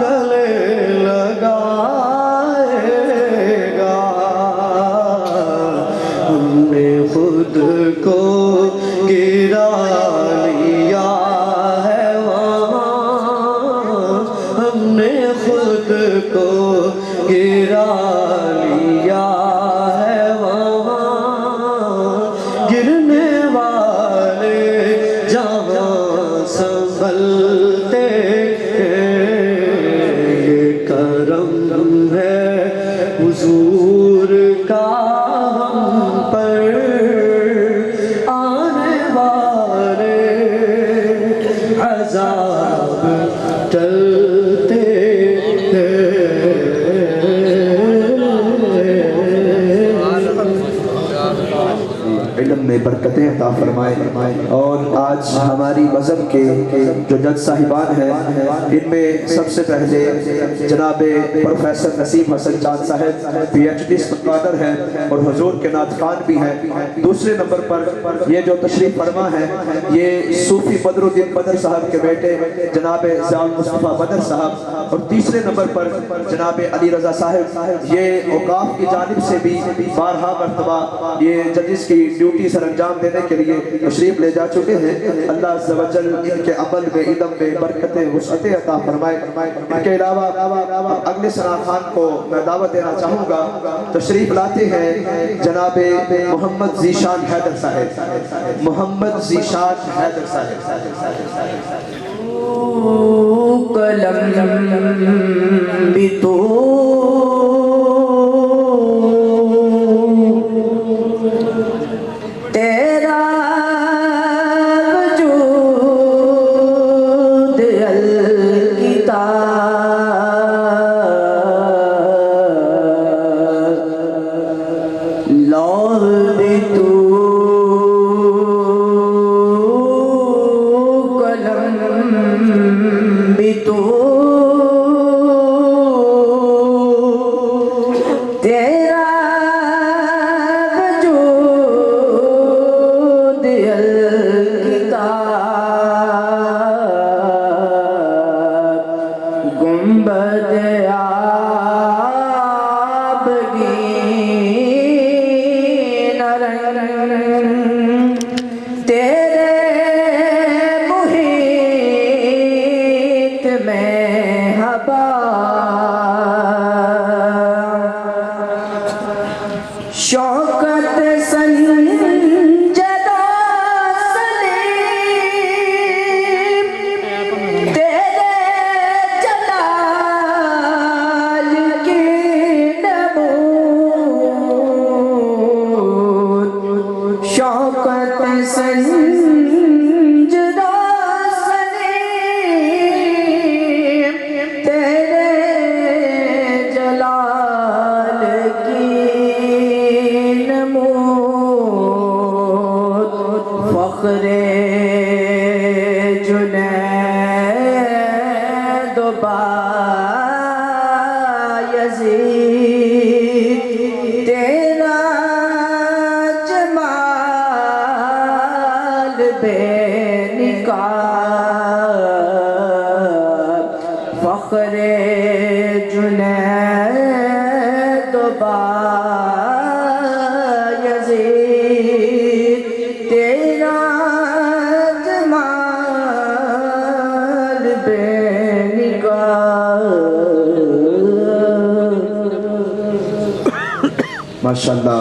गले लगाएगा। हमने खुद को गिरा लिया है वहाँ, हमने खुद को सारे अज़ाब टलते इल्म में बरकतें अता फरमाए। और आज हमारी मज़हब के जो जज साहिबान हैं, इनमें सबसे पहले जनाब प्रोफेसर नसीम हसन चांद साहब PhD स्कॉलर हैं और हुजूर के नातखान भी हैं। दूसरे नंबर पर ये जो तशरीफ फरमा है, ये सूफी बदरुद्दीन बदर साहब के बेटे जनाब ज़ियाउल मुस्तफ़ा बदर साहब। और तीसरे नंबर पर जनाब अली रज़ा साहब, ये औकाफ की जानिब से भी बारहा मरतबा ये जजिस की ड्यूटी सर अंजाम देने के लिए तशरीफ ले जा चुके हैं। अल्लाह अज़्ज़ व जल इनके अमल में, इल्म में बरकतें वुसअतें अता फरमाए। इनके अलावा अगले सना खान को मैं दावत देना चाहूँगा। तशरीफ लाते हैं जनाब मोहम्मद ज़ीशान हैदर साहब, मोहम्मद ज़ीशान हैदर साहब। कलम भी तो तेरा वजूद अलकिताब लौह भी तू भी तो तेरा वजूद अलकिताब गुंबद आबगीन रंग तेरे मुहीत में हवा शौकत संजदा सलीम तेरे जलाल की नमूद शौकत संजदा सलीम तेरे जलाल की नमूद फख्रे जुनैद बायज़ीद तेरा जमाल बेनिकाब फख्रे जुनैद बायज़ीद तेरा जमाल बेनिकाब। माशाअल्लाह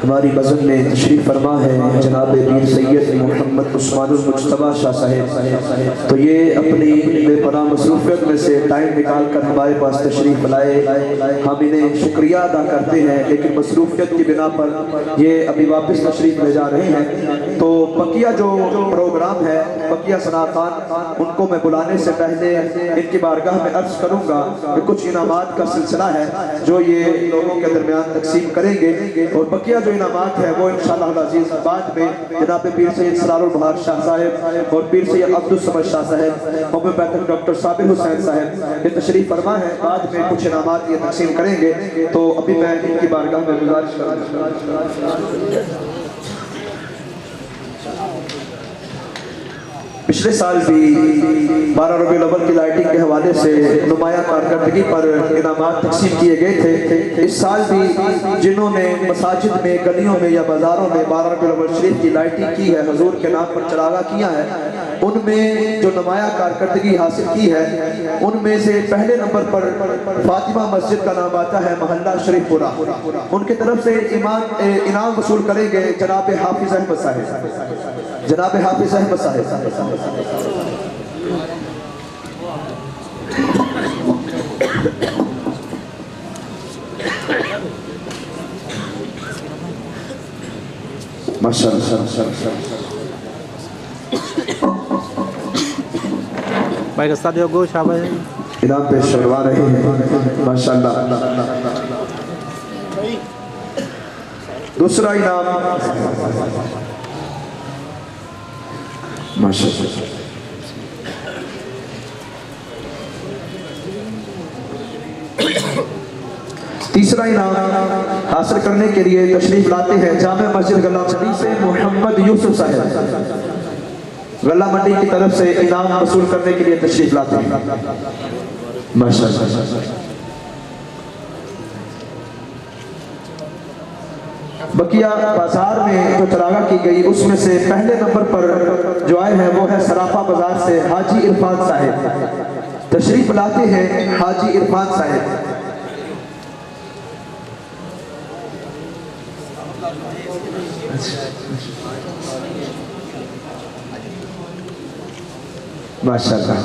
हमारी मज़हब में तशरीफ़ फरमा है जनाब पीर सैयद मोहम्मद उस्मानुल मुज्तबा शाह साहब। तो ये अपनी बेपनाह मसरूफ़ियत में से टाइम निकाल कर हमारे पास तशरीफ़ लाए, हम इन्हें शुक्रिया अदा करते हैं। लेकिन मसरूफ़ियत की बिना पर ये अभी वापस तशरीफ़ ले जा रहे हैं। तो बकिया जो प्रोग्राम है, बकिया सनाखान, उनको मैं बुलाने से पहले इनकी बारगाह में अर्ज़ करूँगा कि कुछ इनामात का सिलसिला है जो ये लोगों के दरमियान तकसीम करेंगे। और बकिया जो इनामात है वो इंशाअल्लाह अज़ीज़ बाद में जनाब पीर सैयद सरारुल बहार शाह साहब और पीर सैयद अब्दुल समद शाह साहब, होम्योपैथिक डॉक्टर साबिर हुसैन साहब ये तशरीफ़ फरमा है। बाद में कुछ इनामात ये तकसीम करेंगे। तो अभी मैं इनकी बारगाह में गुजारिश करूँगा। पिछले साल भी 12 रबीउल अव्वल की लाइटिंग के हवाले से नुमाया कारकर्दगी पर इनामात तकसीम किए गए थे। इस साल भी जिन्होंने मसाजिद में, गलियों में या बाज़ारों में 12 रबीउल अव्वल शरीफ की लाइटिंग की है, हुजूर के नाम पर चरागा किया है, उनमें जो नुमाया कारकर्दगी हासिल की है उनमें से पहले नंबर पर फातिमा मस्जिद का नाम आता है, मोहल्ला शरीफपुरा। उनकी तरफ से इनाम वसूल करेंगे जनाब हाफिज अहमद साहब, जनाब हाफिज अहमद साहब। माशाअल्लाह भाई रास्ता दियो गो शाबाश इनाम पेश करवा रहे हैं माशाल्लाह। दूसरा इनाम माशाल्लाह। तीसरा इनाम हासिल करने के लिए तशरीफ लाते हैं जामे मस्जिद गला मंडी से मोहम्मद यूसुफ साहब, गला मंडी की तरफ से इनाम वसूल करने के लिए तशरीफ लाते हैं माशाल्लाह। बकिया बाजार में जो तरागा की गई उसमें से पहले नंबर पर जो आए हैं वो है सराफा बाजार से हाजी इरफान साहब, तशरीफ लाते हैं हाजी इरफान साहब। माशाल्लाह।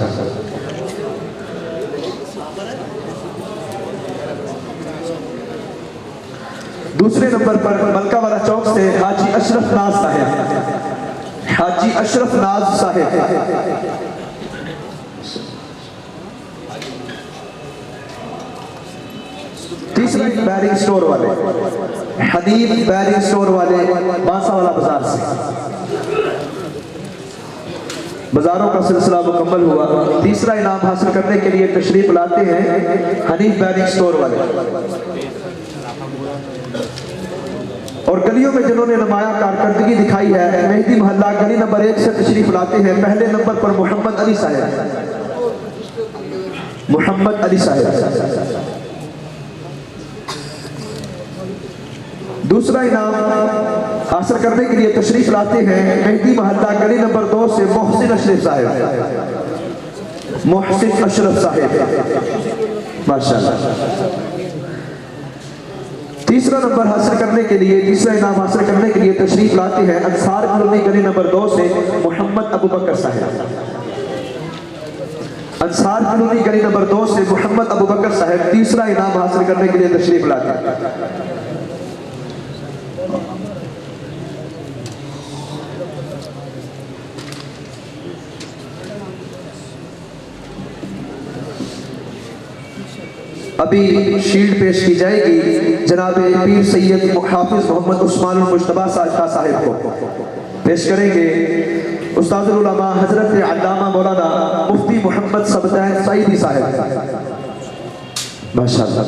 दूसरे नंबर पर मलका वाला चौक से हाजी अशरफ नाज साहब, हाजी अशरफ नाज साहब। तीसरा बैरिंग स्टोर वाले हनीफ बैरिंग स्टोर वाले बांसा वाला बाजार से। बाजारों का सिलसिला मुकम्मल हुआ। तीसरा इनाम हासिल करने के लिए तशरीफ लाते हैं हनीफ बैरिंग स्टोर वाले। और गलियों में जिन्होंने नुमाया कारकर्दगी दिखाई है, मेहदी मोहल्ला गली नंबर 1 से तशरीफ लाते हैं पहले नंबर पर मोहम्मद अली साहब, मोहम्मद अली साहब। दूसरा इनाम हासिल करने के लिए तशरीफ लाते हैं मेहदी मोहल्ला गली नंबर 2 से मोहसिन अशरफ साहब, मोहसिन अशरफ साहब माशाल्लाह। तीसरा नंबर हासिल करने के लिए, तीसरा इनाम हासिल करने के लिए तशरीफ लाते हैं अंसार कॉलोनी गली नंबर 2 से मोहम्मद अबू बकर साहब, अंसार कॉलोनी गली नंबर 2 से मोहम्मद अबू बकर साहब तीसरा इनाम हासिल करने के लिए तशरीफ लाते हैं। अभी शील्ड पेश की जाएगी जनाब पीर सैयद हाफिज मोहम्मद उस्मान मुश्तबा साहिब को पेश करेंगे उस्तादुल उलमा हजरत अल्लामा मौलाना मुफ्ती मोहम्मद सबतैन सईदी साहब माशाअल्लाह।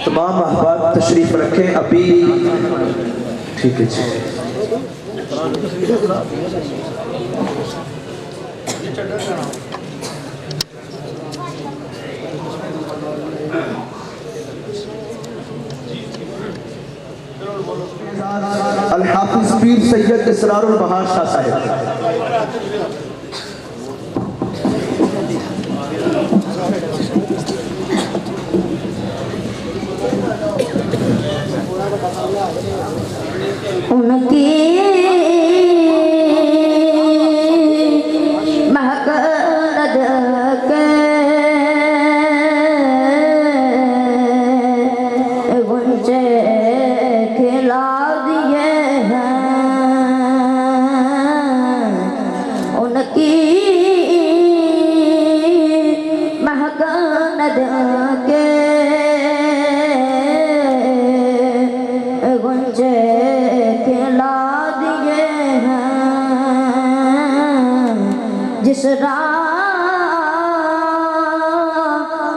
तमाम अहबाब तशरीफ रखें अभी, ठीक है जी। अल हाफिज पीर सैयद इसरारुल बहार शाह साहब, उनकी महकरद के गुंजे खिला दिए हैं, उनकी महकरद के गुंजे खिला दिए हैं, जिस राह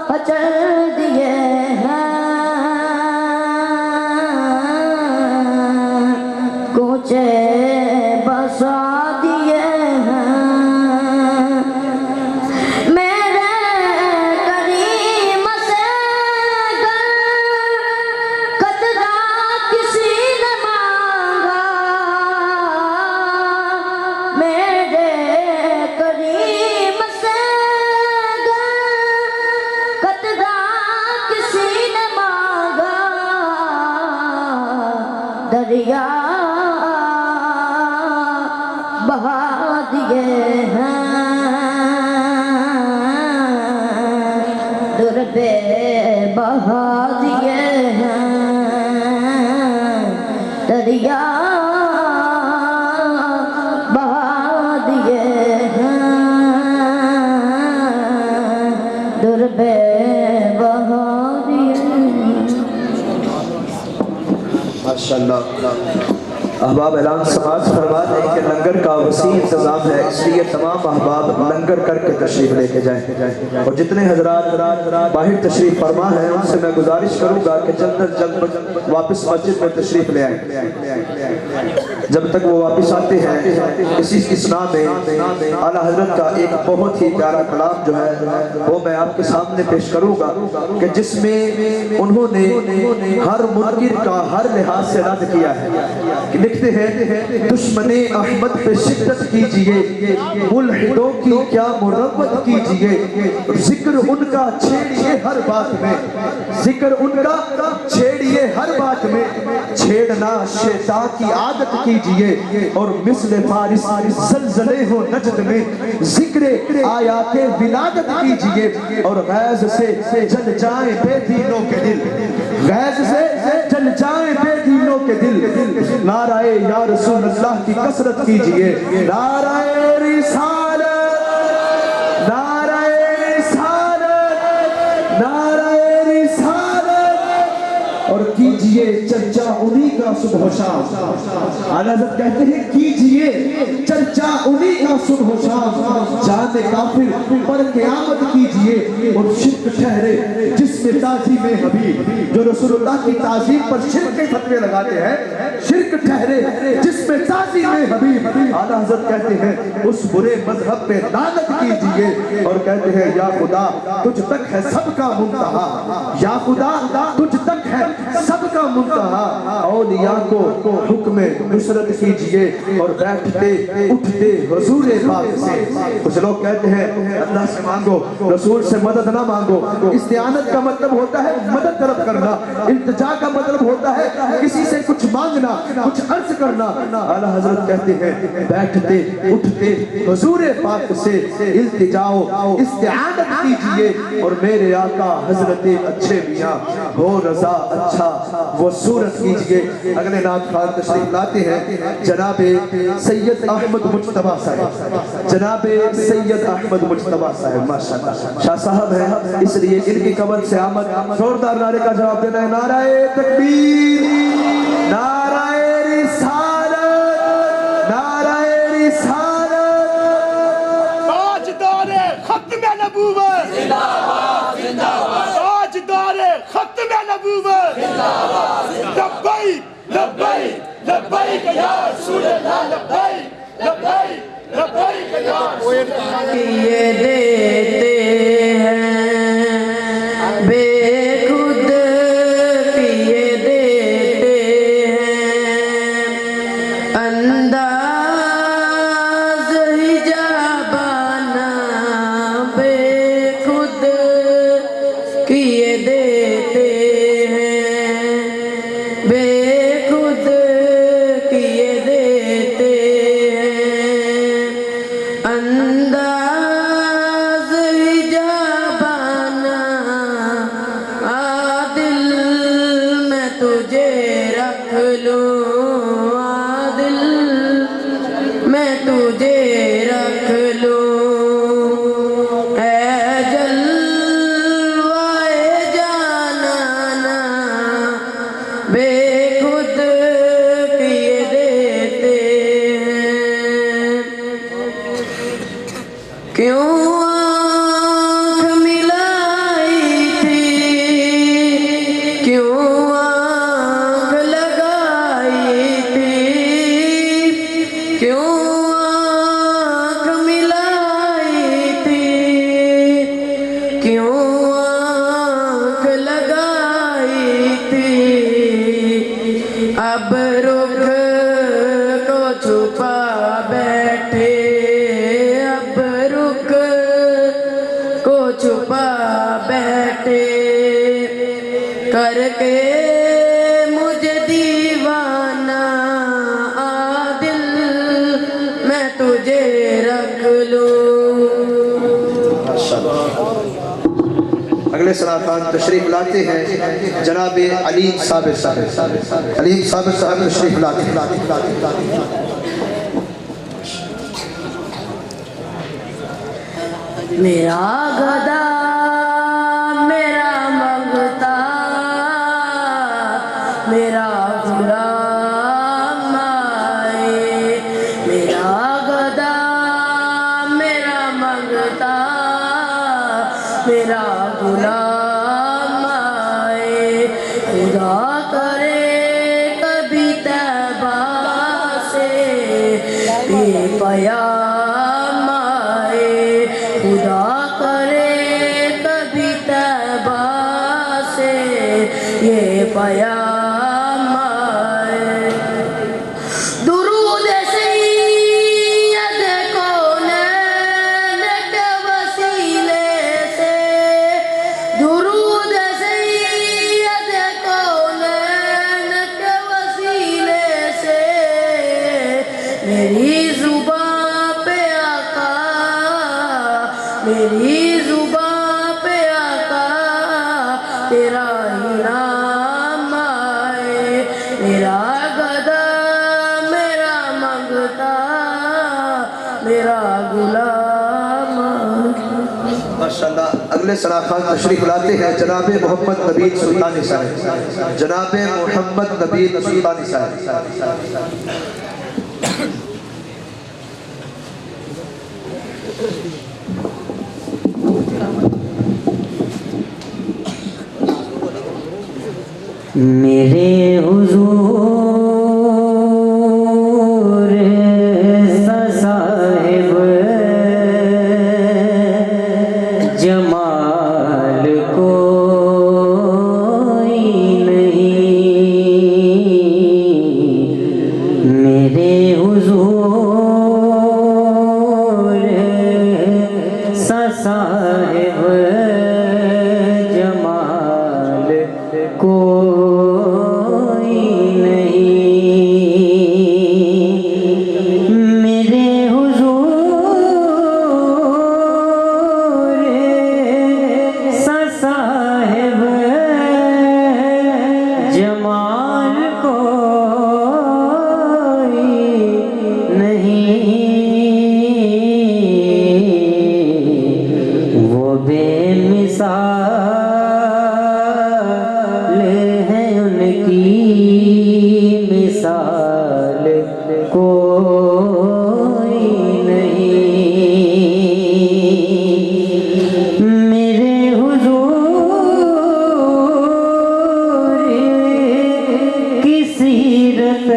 पर चल दिए हैं को ऊंचे बसा दिए हैं मेरे करीम से कतरा किसी ने मांगा मेरे करीम से कतरा किसी ने मांगा दरिया बहा दिए हैं दुर्बे बहा दिए हैं दरिया बहा दिए हैं दुर्बे बहा दिए माशाअल्लाह। अहबाब ऐलान समाज फरमा दें कि लंगर का वसी इंतजाम है, इसलिए तमाम अहबाब लंगर करके तशरीफ लेके जाएं और जितने हजरात बाहर तशरीफ फरमा है उनसे मैं गुजारिश करूंगा कि जल्द अज जल्द वापस मस्जिद में तशरीफ ले आए। जब तक वो वापस आते हैं इसी इस्लाम में आला हजरत का एक बहुत ही प्यारा कलाम जो है वो मैं आपके सामने पेश करूंगा कि जिसमें उन्होंने हर मुनकिर का हर लिहाज से रद्द किया है। लिखते हैं दुश्मने अहमद पे शिद्दत कीजिए मुल्हिदों की क्या मुरव्वत कीजिए जिक्र उनका छेड़िए हर बात में जिक्र उनका छेड़िए हर बात में छेड़ना शैतान की आदत कीजिए और मिस्ल फारिस ज़लज़ले हो नजद में जिक्र आयाते विलादत कीजिए और गैज़ से जल जाए बेदीनों के दिल गैज़ से जल जाए बेदीनों के दिल नाराए या रसूल अल्लाह की कसरत कीजिए नाराए रिसालत नाराए रिसालत नाराए रिसालत और कीजिए चर्चा उन्हीं का सुबह शाम। आला हज़रत कहते हैं कीजिए चर्चा उन्हीं का सुबह शाम जाने काफिर पर क़यामत कीजिए और शिर्क ठहरे जिसमें ताज़ीम हबीब जो रसूलुल्लाह की ताज़ीम पर शिर्क के फतवे लगाते हैं शिर्क ठहरे जिसमें ताज़ीम हबीब आला हज़रत कहते हैं उस बुरे मजहब पे लानत कीजिए और कहते हैं या खुदा तुझ तक है सबका मुंतहा या खुदा तुझ तक है सबका मुंतहा औलिया को हुक्म नुसरत कीजिए और बैठते उठते हुजूर पाक से। कुछ लोग कहते हैं अल्लाह से मांगो रसूल से मदद ना मांगो। इस्तिआनत का मतलब होता है मदद तलब करना, इल्तिजा का मतलब होता है किसी से कुछ मांगना कुछ अर्ज करना। आला हजरत कहते हैं बैठते उठते हुजूर पाक से इल्तिजाओ इस्तिआनत कीजिए और मेरे आका हजरत अच्छे मियां हो रजा अच्छा वो सूरत कीजिए। अगले नात खान तशरीफ लाते हैं जनाबे सैयद अहमद मुज्तबा साहब जनाबे सैयद अहमद मुज्तबा साहब माशाअल्लाह शाह साहब हैं इसलिए इनकी कमर से आमद जोरदार नारे का जवाब देना है नाराए तकबीर नाराए रिसालत नाराए रिसालत ताजदारे खत्म नबूवत जिंदाबाद जिंदाबाद ताजदारे खत्म नबूवत जिंदाबाद लब्बैक लब्बैक लब्बैक या रसूल अल्लाह लब्बैक लब्बैक लब्बैक या ये देते हैं बेखुद किए देते हैं अंदाज हिजाबाना बेखुद किए देते हैं बेखुद किए देते हैं अंदाज हिजाबाना आदिल मैं तुझे रख लूं आदिल मैं तुझे रख लूं ऐ जलवाए जानाना बेखुद किए देते हैं क्यों आँख मिलाई थी क्यों आँख लगाई अब रुख को छुपा बैठे, अब रुख को छुपा बैठे, करके मुझे दीवाना आदिल मैं तुझे रख लूं। अगले सलाखान तशरीफ लाते हैं जनाब अलीम साबिर साहब। अलीम साबिर साहब तशरीफ लाते हैं। मेरा गदा मेरा मंगता, मेरा गुलाम आए, मेरा गदा मेरा मंगता, मेरा गुलाम आए। खुदा करे कभी तैबा से ये पयाम आए, खुदा करे कभी तैबा से ये पयाम आए। दुरूद सैयद कौनैन के वसीले से, दुरूद सैयद कौनैन के वसीले से, मेरी जुबां पे आका, मेरी जुबां पे आका तेरा ही नाम आए। मेरा गदा मेरा मंगता, मेरा गुलाम आए। माशाअल्लाह। अगले सलाखान तशरीफ लाते हैं जनाब मोहम्मद नबीद सुल्तानी साहब। जनाब मोहम्मद नबीद सुल्तानी साहब। मेरे हुजूर साहिब जमाल कोई नहीं, मेरे हुजूर साहिब जमाल कोई नहीं, मेरे हुजूर साहिब जमाल कोई नहीं, वो बेमिसाल है उनकी मिसाल कोई नहीं, मेरे हुजूर की सीरत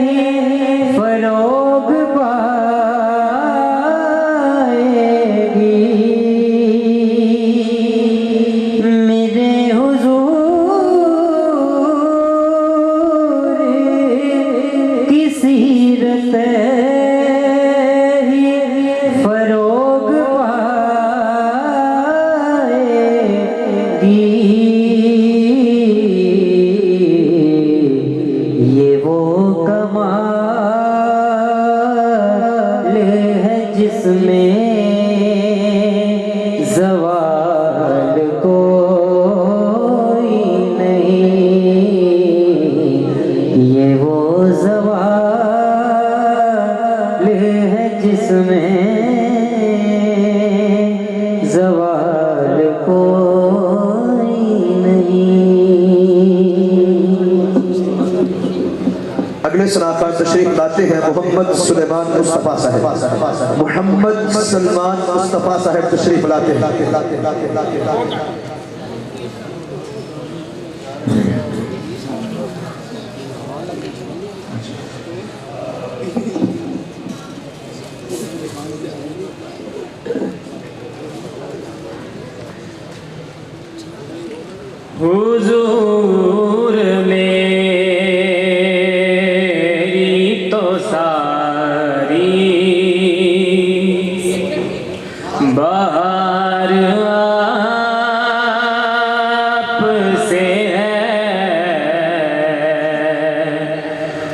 ही फरोग पाएगी, मेरे हुजूर की सीरत ही फरोग पाएगी। ये वो कमाल है जिसमें ज़वाल कोई नहीं, ये वो ज़वाल है जिसमें ज़वाल कोई नहीं। अगले सलाखान तशरीफ लाते हैं मोहम्मद सुलेमान मुस्तफ़ा साहब। मोहम्मद सलमान मुस्तफ़ा साहब तशरीफ लाते हैं। हुजूर में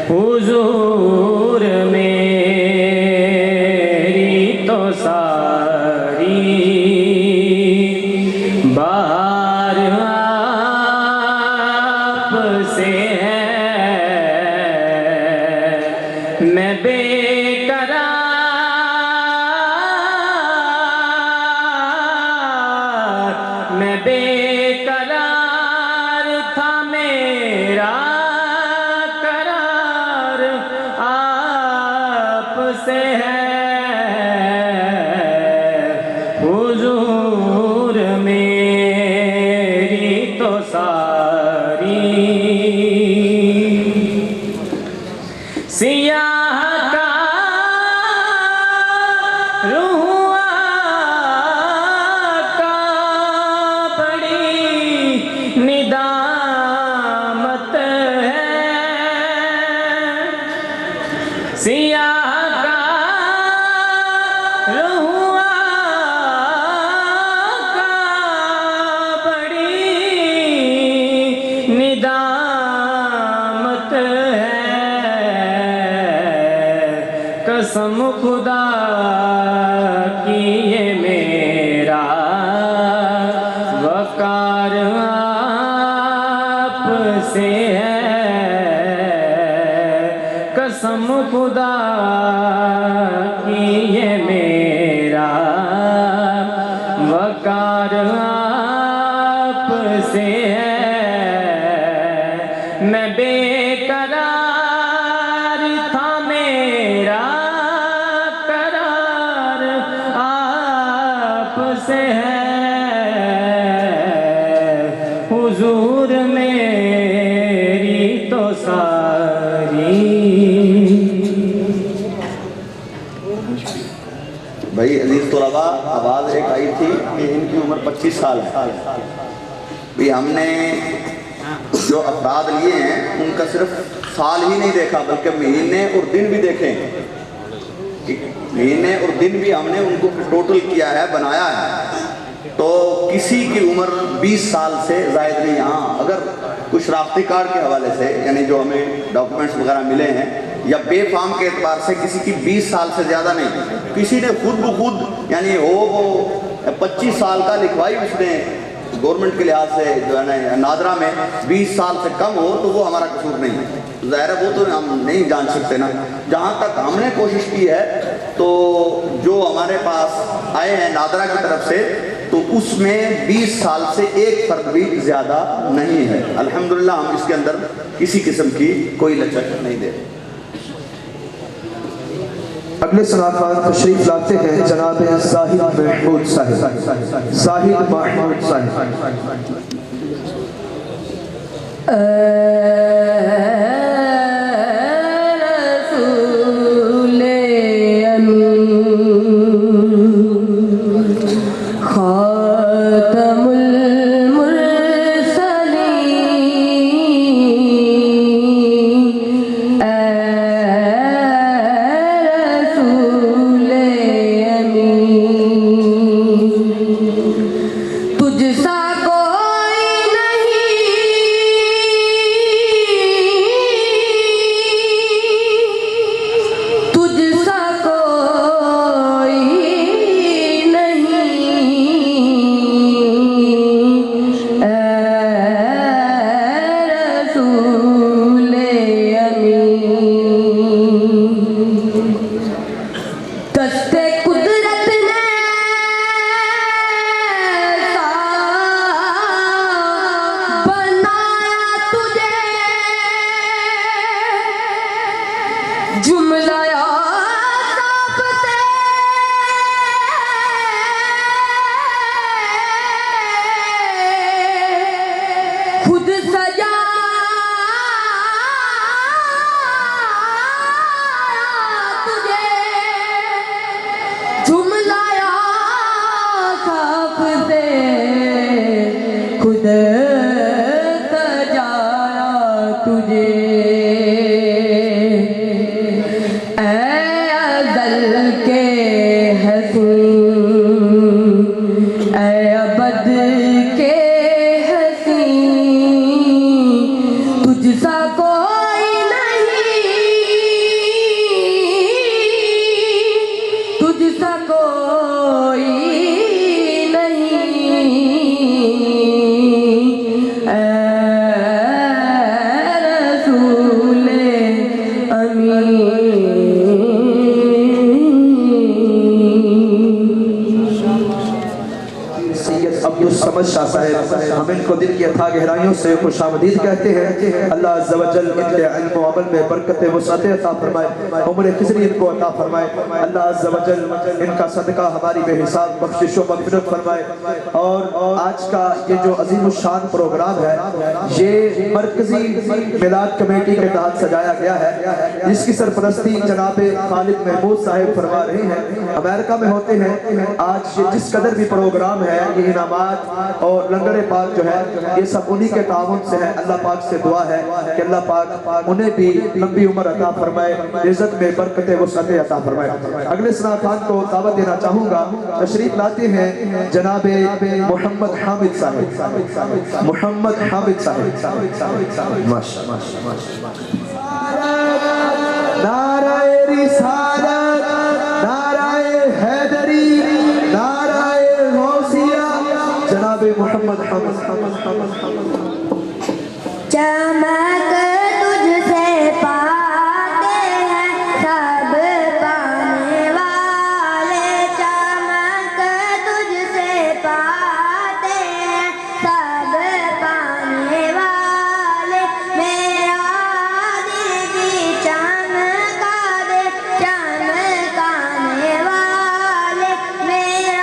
हुजूर मेरी तो सारी बाहर आपसे है, मैं बेकरार था, मेरा करार आपसे है, हुजूर मेरी तो सारी सियाह का रुआ का बड़ी निदामत है, सियाह का रुआ का बड़ी निदामत है, कसम खुदा की ये मेरा वकार आपसे है, कसम खुदा की ये मेरा वकार आपसे है, मैं बेकरार था, मेरा करार आपसे है, हुजूर मेरी तो सारी। भाई अजीज तलबा, आवाज़ एक आई थी कि इनकी उम्र 25 साल है। भी हमने जो अफराद लिए हैं उनका सिर्फ साल ही नहीं देखा, बल्कि महीने और दिन भी देखे, महीने और दिन भी हमने उनको टोटल किया है, बनाया है। तो किसी की उम्र 20 साल से ज़ायद नहीं। हाँ, अगर कुछ शनाख्ती कार्ड के हवाले से, यानी जो हमें डॉक्यूमेंट्स वगैरह मिले हैं, या बेफाम के एतबार से किसी की 20 साल से ज़्यादा नहीं, किसी ने खुद ब खुद यानी वो 25 साल का लिखवाई उसने गवर्नमेंट के लिहाज से जो है ना नादरा में 20 साल से कम हो, तो वो हमारा कसूर नहीं है। ज़ाहिर है वो तो हम नहीं जान सकते ना। जहाँ तक हमने कोशिश की है, तो जो हमारे पास आए हैं नादरा की तरफ से, तो उसमें 20 साल से एक फर्द भी ज़्यादा नहीं है। अल्हम्दुलिल्लाह हम इसके अंदर किसी किस्म की कोई लचक नहीं दे। अगले सलाफान तशरीफ लाते हैं जनाब साहिद महमूद साहिब। साहिद महमूद साहिब। शाह साहब, हम इनको दिल की अथाह गहराइयों से खुशामदीद कहते हैं। अल्लाह अज़्ज़ व जल इनके इल्म व अमल में बरकत वसअत अता फरमाए, उम्र खिज़री इनको अता फरमाए। अल्लाह अज़्ज़ व जल इनका सदका हमारी बेहिसाब बख्शिश व मग़फ़िरत फरमाए। और आज का ये जो अज़ीम शान प्रोग्राम है, ये मरकज़ी मिलाद कमेटी के तहत सजाया गया है, जिसकी सरपरस्ती जनाब खालिद महमूद साहब फरमा रहे हैं। अमेरिका में होते हैं। आज जिस कदर भी प्रोग्राम है, ये इनामात और लंगर पाक जो है, ये सब उन्हीं के ताउन से है। अल्लाह पाक से दुआ है कि अल्लाह पाक उन्हें भी लंबी उम्र अता फरमाए, रिज़्क़ में बरकत वसअत अता फरमाए। अगले सना खान को दावत देना चाहूँगा, तशरीफ लाते हैं जनाब मोहम्मद हामिद साहब, मोहम्मद हामिद साहब। नाराए रिसालत, नाराए हैदरी, नाराए गौसिया, जनाब मोहम्मद हामिद। चमक तुझसे पाते हैं सब पाने वाले, चमक तुझसे पाते हैं सब पाने वाले। मेरा दिल भी चमका दे चमकाने वाले, मेरा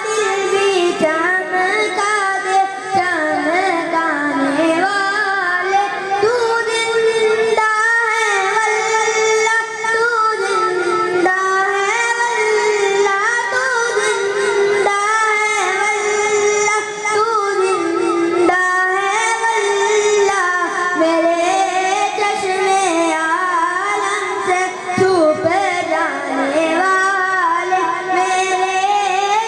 दिल भी चमका दे चमकाने वाले। तू जिंदा है वल्लाह, तू जिंदा है वल्लाह, तू जिंदा है वल्लाह, तू जिंदा है वल्लाह। मेरे चश्मे आलम से छुप जाने वाले, मेरे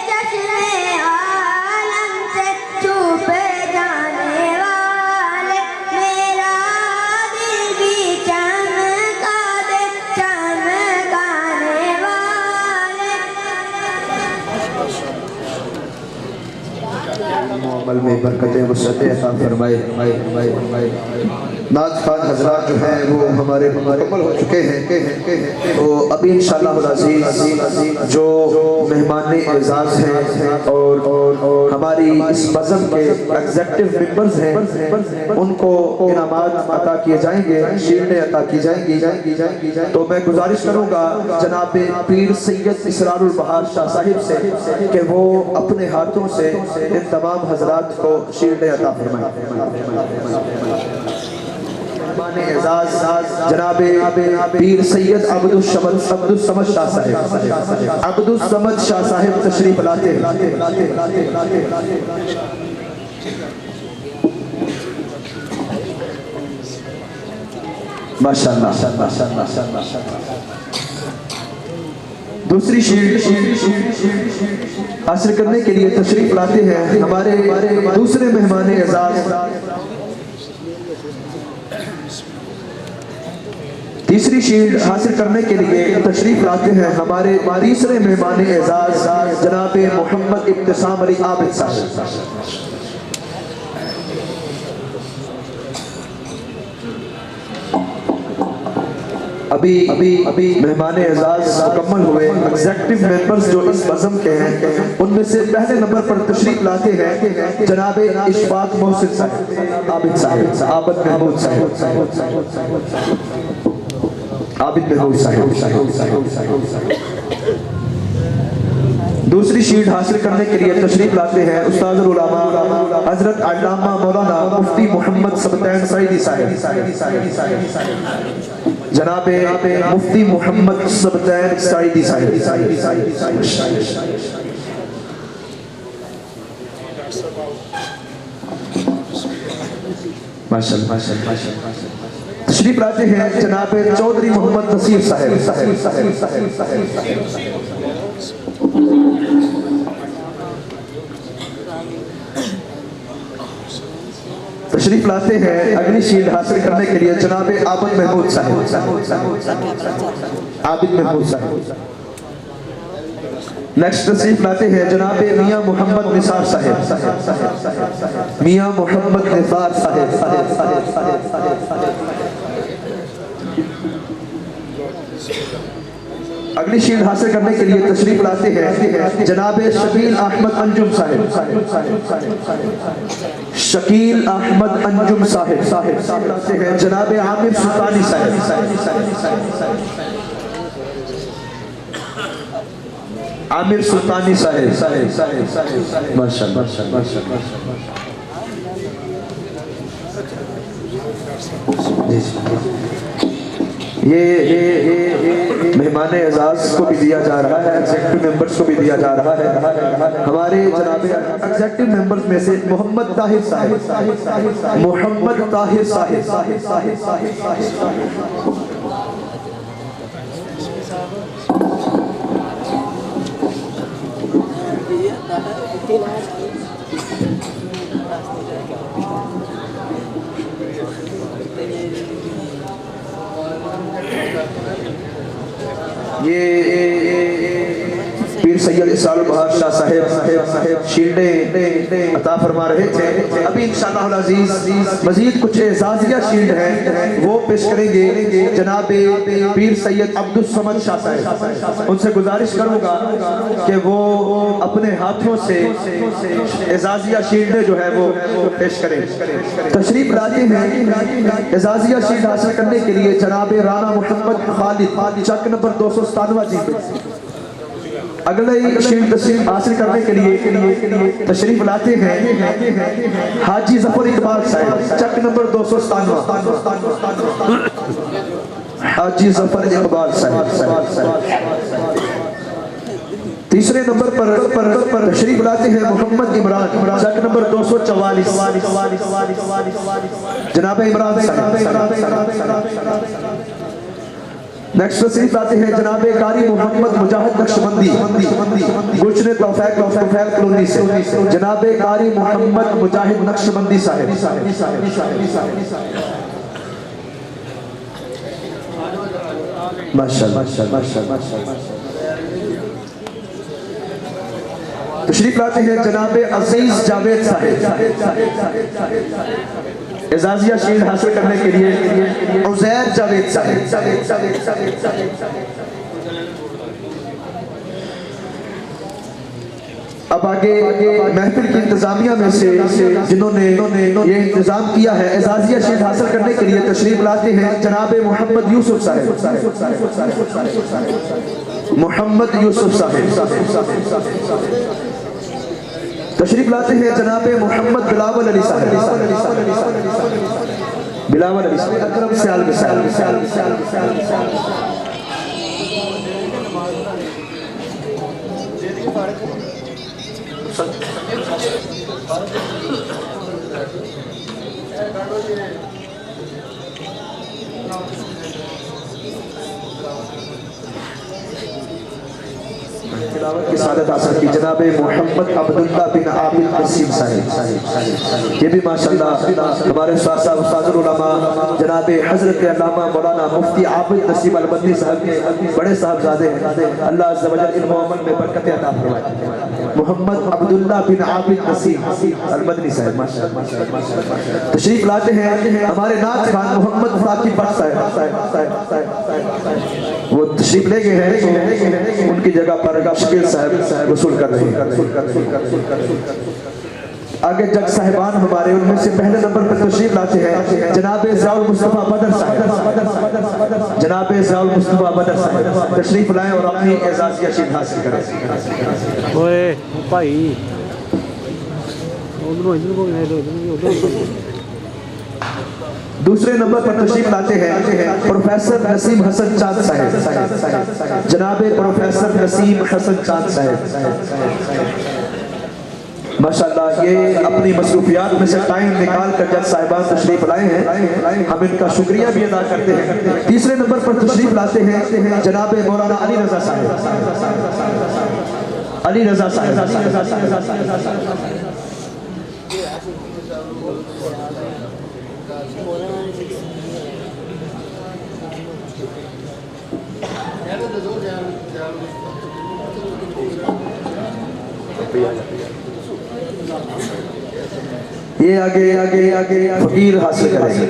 चश्मे आलम से छुप जाने वाले। मेरा दिल भी चमका दे चमकाने वाले। अमल में बरकत वसअत अता फरमाए। नाज़ खान हज़रात जो हैं वो हमारे मुकम्मल हो चुके हैं, तो अभी इंशाअल्लाह अज़ीज़ जो मेहमान एजाज़ हैं और हमारी इस बज़म के एग्जेक्टिव मेंबर्स हैं, उनको इनामात अता किए जाएंगे, शील्डें अता की जाएंगी। तो मैं गुजारिश करूँगा जनाब पीर सैयद इसरारुल बहार शाह साहिब से कि वो अपने हाथों से इन तमाम हज़रात को शील्डें अता फरमाएं। जनाब पीर सैयद अब्दुल समद शाह साहिब, अब्दुल समद शाह साहिब तशरीफ लाते हैं। माशाअल्लाह। दूसरी शील्ड हासिल करने के लिए तशरीफ लाते हैं हमारे दूसरे मेहमान एजाज। तीसरी शील्ड हासिल करने के लिए तशरीफ लाते हैं हमारे तीसरे मेहमान एजाज जनाब मोहम्मद इब्तिसाम अली आबिद साहब। अभी मेहमान एजाज मुकम्मल हुए। एग्जेक्टिव मेंबर्स जो इस बज़म के हैं, उनमें से पहले नंबर पर तशरीफ लाते हैं जनाब इशफाक मोहसिन साहब, आबिद साहब, आबिद महमूद साहब, आबिद महमूद साहब। दूसरी शील्ड हासिल करने के लिए तशरीफ लाते हैं उस्ताद उलमा हजरत अल्लामा मौलाना मुफ्ती मोहम्मद सबतैन सईदी साहब, जनाब मुफ्ती मोहम्मद सबतैन सईदी साहब। माशाअल्लाह। तशरीफ लाते हैं जनाब चौधरी मोहम्मद नसीर साहब। तशरीफ लाते हैं अगली शील्ड हासिल करने के लिए जनाब आबिद महमूद साहब, आबिद महमूद साहब। नेक्स्ट तशरीफ लाते हैं जनाब मियां मोहम्मद निसार साहब, मियां मोहम्मद निसार साहब। अगली शील्ड हासिल करने के लिए तशरीफ लाते हैं जनाब शकील अहमद अंजुम साहिब। शकील अहमद अंजुम साहिब लाते हैं जनाब आमिर सुल्तानी साहिब। आमिर सुल्तानी साहिब माशाअल्लाह। ये मेहमान एजाज को भी दिया जा रहा है, एग्जेक्टिव मेंबर्स को भी दिया जा रहा है। हमारे जनाब एग्जेक्टिव मेंबर्स में से मोहम्मद ताहिर साहिब, मोहम्मद ताहिर साहिब। ये पीर सैयद इसाल बहार शाह साहिब शील्डें अता फरमा रहे थे। अभी इंशाअल्लाह अल अजीज मजीद कुछ एजाजिया शील्ड है वो पेश करेंगे जनाब पीर सैयद अब्दुल समद शाह साहिब। उनसे गुजारिश करूंगा कि वो अपने हाथों से एजाजिया शील्डें जो है वो पेश करें। तशरीफ लाते हैं एजाजिया शील्ड हासिल करने के लिए जनाब राना मोहम्मद खालिद चक नंबर 297 जी। अगले शील्ड हासिल करने के लिए तशरीफ लाते हैं हाजी जफर इकबाल साहिब चक नंबर 297। हाजी जफर इकबाल साहिब। तीसरे नंबर पर तशरीफ लाते हैं मोहम्मद इमरान चक नंबर 244 जनाब इमरान साहिब। नेक्स्ट तशरीफ लाते हैं जनाब कारी मोहम्मद मुजाहिद नक्शबंदी गुलशन तौफीक कॉलोनी से जनाब कारी मोहम्मद मुजाहिद नक्शबंदी साहिब। माशाअल्लाह। तशरीफ लाते हैं जनाब अजीज जावेद साहिब। एजाजिया शील्ड हासिल करने के लिए उजैर जावेद साहिब। अब आगे महफिल की इंतजामिया में से जिन्होंने ये इंतजाम किया है एजाजिया शील्ड हासिल करने के लिए तशरीफ लाते हैं जनाब मोहम्मद यूसुफ साहिब। मोहम्मद यूसुफ साहिब। तशरीफ लाते हैं जनाब मोहम्मद बिलावल अली साहिब। बिलावल अली साहिब अकरम सयाल तिलावत की सादत हासिल की जनाब मोहम्मद अब्दुल्ला बिन आबिद नसीम साहिब। ये भी माशाअल्लाह हमारे उस्ताद उलमा जनाब हजरत अल्लामा मौलाना मुफ्ती आबिद नसीम अलबदनी साहब के बड़े साहबजादे हैं। अल्लाह अज़्ज़ा व जल इल्म व अमल में बरकत अता फरमाए। मोहम्मद अब्दुल्ला बिन आबिद नसीम अलबदनी साहब माशाअल्लाह। तशरीफ लाते हैं हमारे नाथ खान मोहम्मद साकिब भट्ट साहब। वो तशरीफ ले गए हैं, उनकी जगह पर शकील साहब वसूल कर रहे हैं। आगे जज साहिबान हमारे उनमें से पहले नंबर पर तशरीफ लाते हैं जनाब ज़ियाउल मुस्तफ़ा बदर साहब। जनाब ज़ियाउल मुस्तफ़ा बदर साहब तशरीफ लाएं और अपनी एजाजिया शील्ड हासिल करें। ओए भाई दूसरे नंबर पर तशरीफ लाते हैं प्रोफेसर नसीम हसन चांद साहब। जनाब प्रोफेसर नसीम हसन चांद साहब माशाअल्लाह ये अपनी मसरूफियात में से टाइम निकाल कर जज साहिबान तशरीफ लाए हैं, हम इनका शुक्रिया भी अदा करते हैं। तीसरे नंबर पर तशरीफ लाते हैं जनाब मौलाना अली रजा साहब। अली रजा साहब ये आगे फकीर हासिल करेंगे।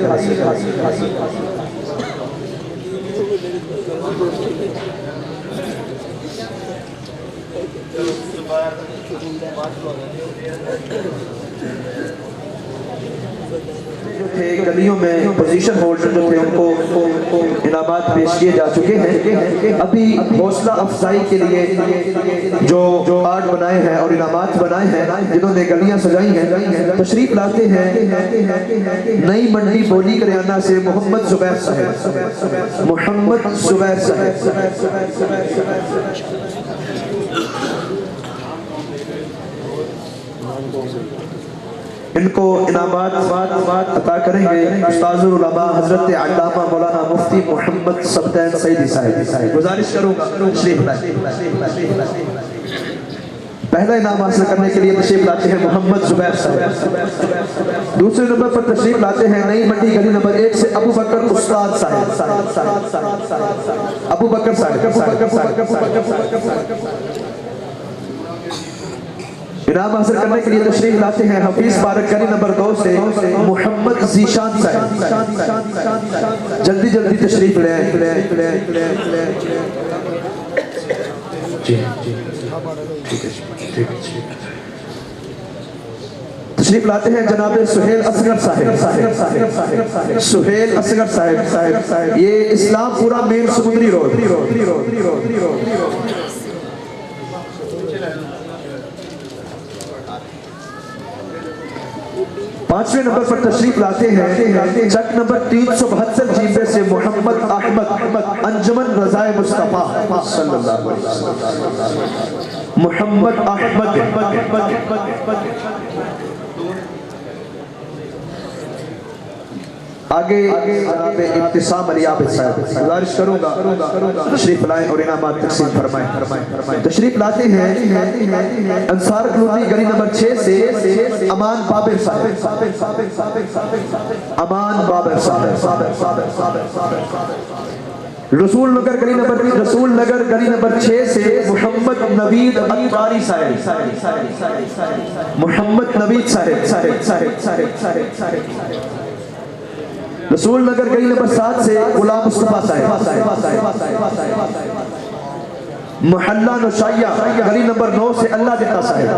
जो थे गलियों में पोजीशन होल्डर जो थे उनको इनामात पेश किए जा चुके हैं। अभी हौसला अफजाई के लिए जो कार्ड बनाए हैं और इनामात बनाए हैं, जिन्होंने गलियां सजाई हैं, तशरीफ लाते हैं नई मंडी बोली करियाना से मोहम्मद जुबैर साहब, मोहम्मद जुबैर साहब। इनको इनामात अता करेंगे उस्ताजुल उलमा हजरत अल्लामा मौलाना मुफ्ती मोहम्मद सब्तैन सईदी साहब। गुजारिश करूंगा तशरीफ लाए। पहला इनाम हासिल करने के लिए तशरीफ लाते हैं मोहम्मद जुबैर साहब। दूसरे नंबर पर तशरीफ लाते हैं नई मंडी गली नंबर 1 से अबू बकर उस्ताद साहब, अबू बकर साहब। इनाम हासिल करने के लिए तशरीफ लाते हैं हफीज पार्क गली नंबर 2 से मोहम्मद जीशान साहब। जल्दी जल्दी तशरीफ ले। तशरीफ लाते हैं जनाब सुहेल असगर साहब, सुहेल असगर साहब। ये इस्लामपुरा मेन समुद्री रोड। पांचवें नंबर पर तशरीफ लाते हैं चक नंबर 372 जीबे से मोहम्मद अहमद अंजुमन रजाए मुस्तफा सल्लल्लाहु अलैहि वसल्लम। मोहम्मद अहमद। आगे जनाब इब्तिसाम अली आबिद साहब। गुजारिश करूंगा तशरीफ लाएं और इनामात तकसीम फरमाएं। तशरीफ लाते हैं अंसार कॉलोनी गली नंबर 6 से अमान बाबर साहब, अमान बाबर साहब। रसूल नगर गली नंबर 6 से मोहम्मद नवीद अतवारी साहब, मोहम्मद नवीद साहब। रसूल नगर गली नंबर 7 से गुलाम मुस्तफा साहब। मोहल्ला नौशाया गली नंबर 9 से अल्लाह देता साहब।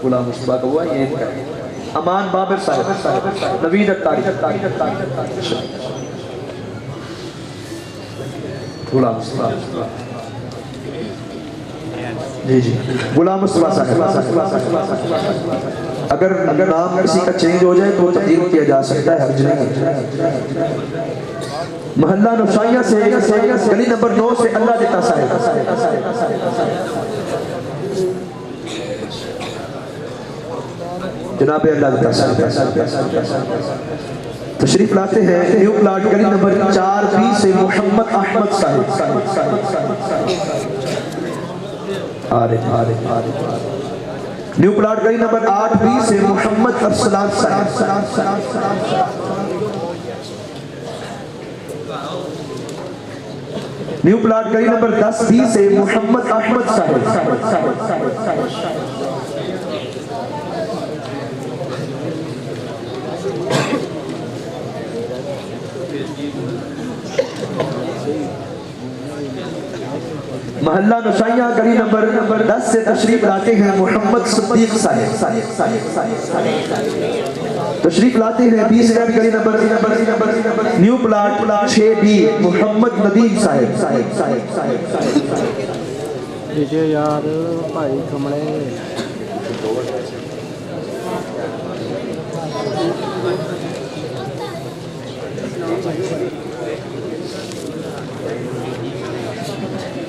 गुलाम मुस्तफा का हुआ ये अमान बाबर साहब, नवीद अत्तारी। गुलाम मुस्तफा जी गुलाम मुस्तफा साहब। अगर नाम किसी का चेंज हो जाए तो तब्दील किया जा सकता है, हर्ज नहीं। मोहल्ला नौशाया से गली नंबर 9 से अल्लाह देता साहब। जनाब अल्लाह देता साहब तशरीफ लाते हैं न्यू प्लाट गली नंबर 4B से मोहम्मद अहमद साहब। आ रहे न्यू प्लाट गली नंबर 8B से मोहम्मद अरसलान साहब। न्यू प्लाट गली नंबर 10B से मोहम्मद अहमद साहब। महल्ला नौशाया गली नंबर 10 से तशरीफ लाते हैं मोहम्मद सिद्दीक साहब। तशरीफ लाते हैं 20 गली नंबर new plot 6B Mohammad Nadeem साहब। लीजिए यार भाई कमरे।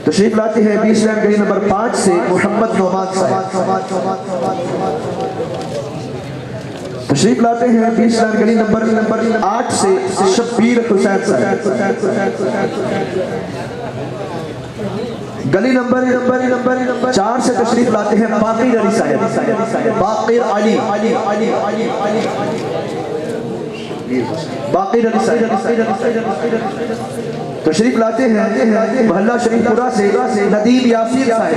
तशरीफ लाते हैं 20 गली नंबर 5 से मोहम्मद नौमान साहब। तशरीफ लाते हैं 20 गली नंबर 8 से शब्बीर हुसैन साहब। गली नंबर 4 से तशरीफ लाते हैं बाकिर अली साहब, बाकिर अली बाकिर अली साहब। तशरीफ लाते हैं मोहल्ला शरीफपुरा से नदीम यासीर साहब।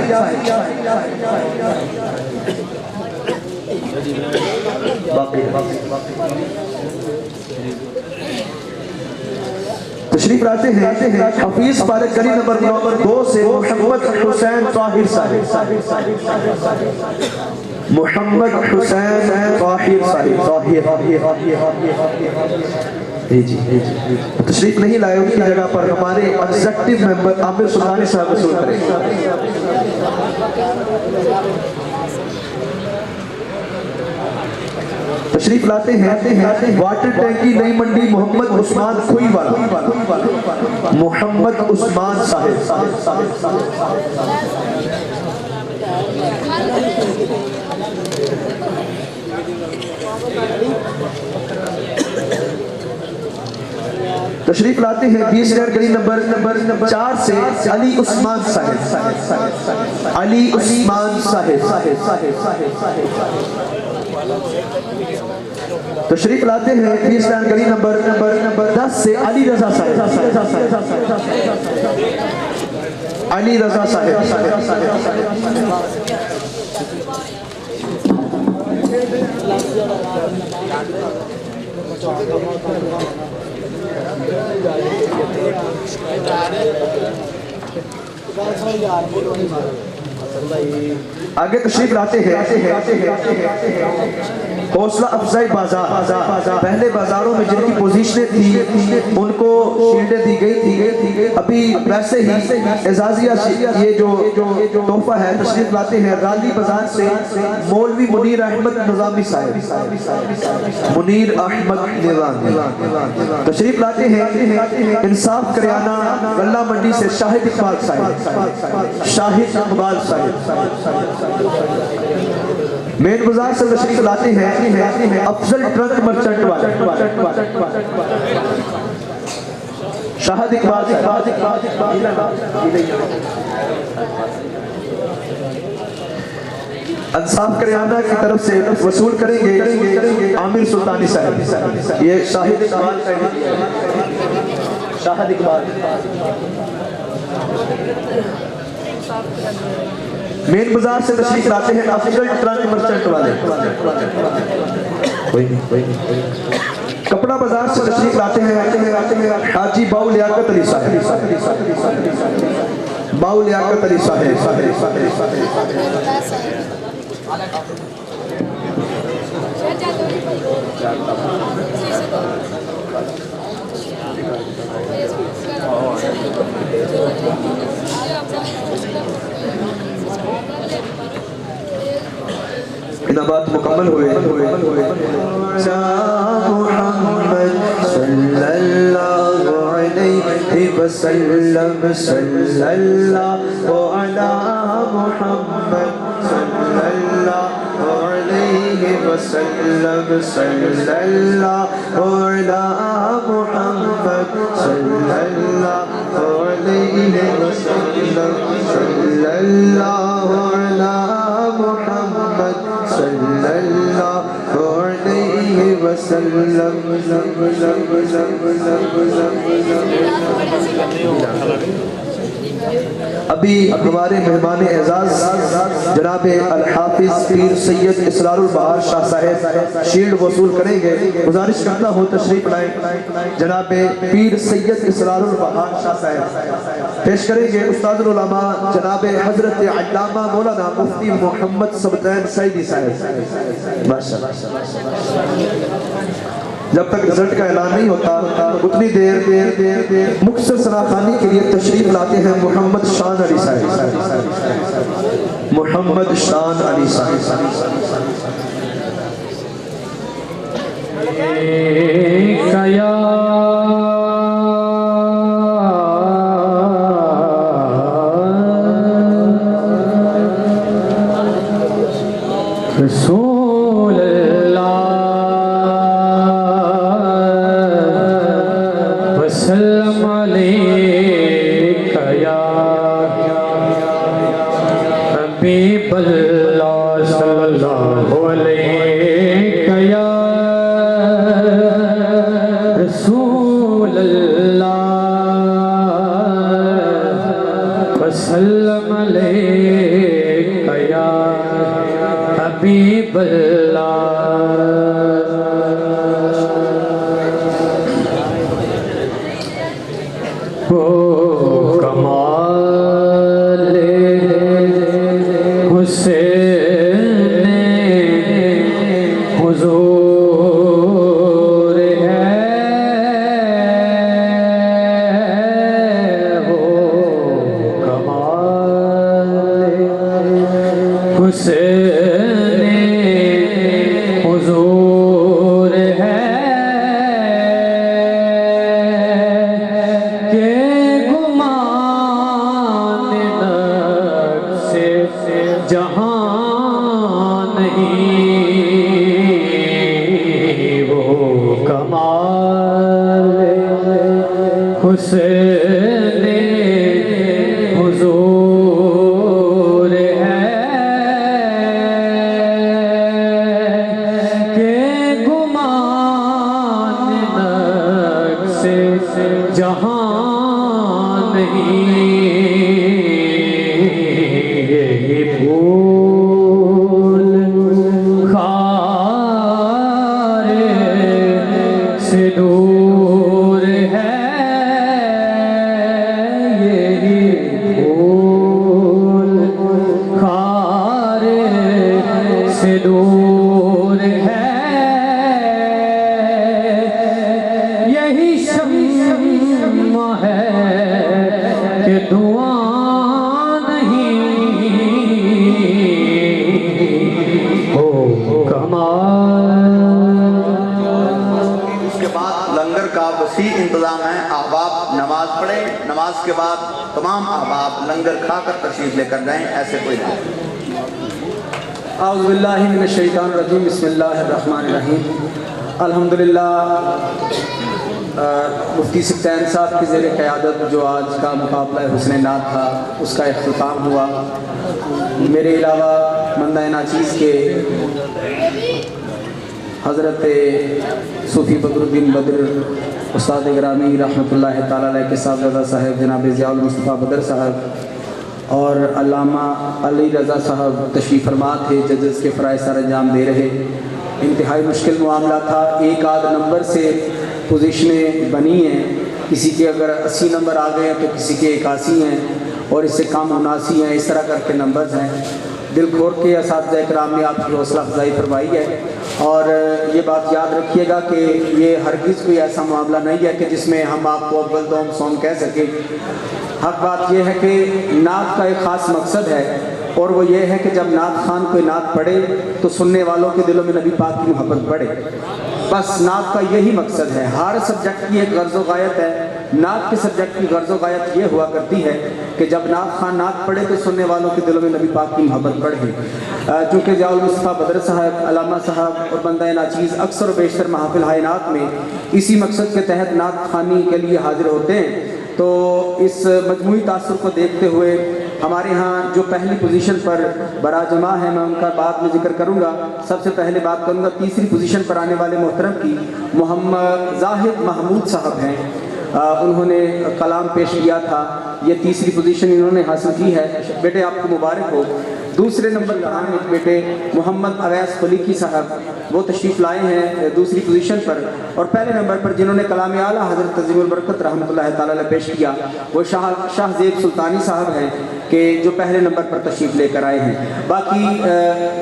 तशरीफ लाते हैं हफीज फारिग गली नंबर 2 से मोहम्मद हुसैन ताहिर साहिब, मोहम्मद हुसैन ताहिर साहिब जी तशरीफ नहीं लाए, उनकी जगह पर हमारे एग्जीक्यूटिव मेंबर आमिर सुल्तानी साहब वसूल करेंगे। तशरीफ लाते हैं वाटर टैंकी नई मंडी मोहम्मद उस्मान खुई वाला, मोहम्मद उस्मान तशरीफ लाते हैं 20 गली नंबर 4 से अली उस्मान साहिब, अली उस्मान साहिब। तशरीफ लाते हैं 20 गली नंबर 10 से अली रजा साहिब, अली रजा साहिब। आगे तशरीफ लाते हैं हौसला अफजाई बाजार, पहले बाजारों में जिनकी पोजीशनें थी उनको शील्डें दी गई थी, अभी वैसे ही एजाजिया ये जो तोहफा है तशरीफ लाते हैं राली बाजार से मौलवी मुनीर अहमद निजामी साहिब, मुनीर अहमद निजामी। तशरीफ लाते हैं इंसाफ करियाना गल्ला मंडी से शाहिद इकबाल साहिब, शाहिद इकबाल साहिब। मेन बाजार से तशरीफ लाते हैं अफजल ट्रक मर्चेंट वाले, शाहिद इकबाल। इंसाफ करियाना की तरफ से वसूल करेंगे आमिर सुल्तानी साहब, ये शाहिद इकबाल, शाहिद इकबाल। मेन बाजार से तशरीफ लाते हैं अफजल ट्रक मर्चेंट वाले, कपड़ा बाजार से तशरीफ लाते हैं हाजी बाउ लियाकत अली साहब, बाउ लियाकत अली साहब। इनाबात मुकम्मल हुए। मुहम्मद सल्लल्लाहु अलैहि वसल्लम, सल्लल्लाहु अला मुहम्मद सल्लल्लाहु अलैहि वसल्लम, सल्लल्लाहु अला मुहम्मद सल्लल्लाहु अलैहि वसल्लम, सल्लल्लाहु अला मुहम्मद सल्लल्लाहु अलैहि वसल्लम। अभी हमारे मेहमान एजाज जनाब अल हाफिज पीर सैयद इसरारुल बहार शाह साहब शील्ड वसूल करेंगे। गुजारिश करता हूँ तशरीफ लाए जनाब पीर सैयद इसरारुल बहार शाह साहब पेश करेंगे। उस्तादुल उलमा जनाब हजरत अल्लामा मौलाना मुफ्ती मोहम्मद सबतैन सईदी साहब। जब तक रिजल्ट का ऐलान नहीं होता उतनी देर मुख्तर सराखानी के लिए तशरीफ लाते हैं मोहम्मद शान अली साहब, मोहम्मद शान अली साहब। हुस्न हुजूर है के गुमान नक्शे जहां नहीं ये भूल खारे से दूर है यही भूल खारे से दूर है यही शम्मा है कि दुआ नहीं हो उसके बाद लंगर का वसी इंतजाम है। अहबाब नमाज पढ़े, नमाज के बाद तमाम अहबाब लंगर खाकर तशरीफ लेकर जाएं। ऐसे कोई ना आउज़ुबिल्लाहि मिनश्शैतानिर्रजीम बिस्मिल्लाहिर्रहमानिर्रहीम। अल्हम्दुलिल्लाह मुफ्ती सुल्तान साहब की ज़ेर क़यादत जो आज का मुकाबला हुस्न नात था उसका इख्तिताम हुआ। मेरे अलावा मंदा नाचीज़ के हज़रत सूफ़ी बदरुद्दीन बद्र उस्ताद गिरामी रहमतुल्लाह ताला अलैह के साहबज़ादा साहब जनाब ज़ियाउल मुस्तफ़ा बदर साहब और अल्लामा अली रज़ा साहब तशरीफ़ फरमा थे। जजेस के फ़राइज़ सर अंजाम दे रहे। इंतहाई मुश्किल मामला था। एक आध नंबर से पोजीशनें बनी हैं। किसी के अगर 80 नंबर आ गए हैं तो किसी के 81 हैं और इससे कम 79 हैं। इस तरह करके नंबर्स हैं। दिल खोल के असातिज़ा इकराम ने आपकी हौसला अफजाई फरमाई है। और ये बात याद रखिएगा कि ये हरगिज़ कोई ऐसा मामला नहीं है कि जिसमें हम आपको अव्वल दोम सोम कह सकें। हक बात यह है कि नात का एक ख़ास मकसद है और वो ये है कि जब नात खान कोई नात पढ़े तो सुनने वालों के दिलों में नबी पाक की मोहब्बत बढ़े। बस नात का यही मकसद है। हर सब्जेक्ट की एक गर्ज़ व गायत है। नात के सब्जेक्ट की गर्ज़ व गायत ये हुआ करती है कि जब नात खान नात पढ़े तो सुनने वालों के दिलों में नबी पाक की मोहब्बत बढ़े। चूँकि ज़ियाउल मुस्तफ़ा बदर साहब, अल्लामा साहब और बंदा नाचीज़ अक्सर व बेशतर महफ़िल हाय नात में इसी मकसद के तहत नात खानी के लिए हाजिर होते हैं। तो इस मजमूई तासुर को देखते हुए हमारे यहाँ जो पहली पोजीशन पर बराजमा है मैं उनका बाद में जिक्र करूँगा। सबसे पहले बात करूँगा तीसरी पोजीशन पर आने वाले मोहतरम की। मोहम्मद जाहिद महमूद साहब हैं। उन्होंने कलाम पेश किया था। ये तीसरी पोजीशन इन्होंने हासिल की है। बेटे आपको मुबारक हो। दूसरे नंबर पर आने बेटे मोहम्मद अवैस फलीकी साहब वो तशरीफ़ लाए हैं दूसरी पोजीशन पर। और पहले नंबर पर जिन्होंने कलाम आला हज़रत तज़ीमुल बरकत रहमतुल्लाह ताला अलैह पेश किया वो शाहज़ेब सुल्तानी साहब हैं कि जो पहले नंबर पर तशरीफ़ लेकर आए हैं। बाकी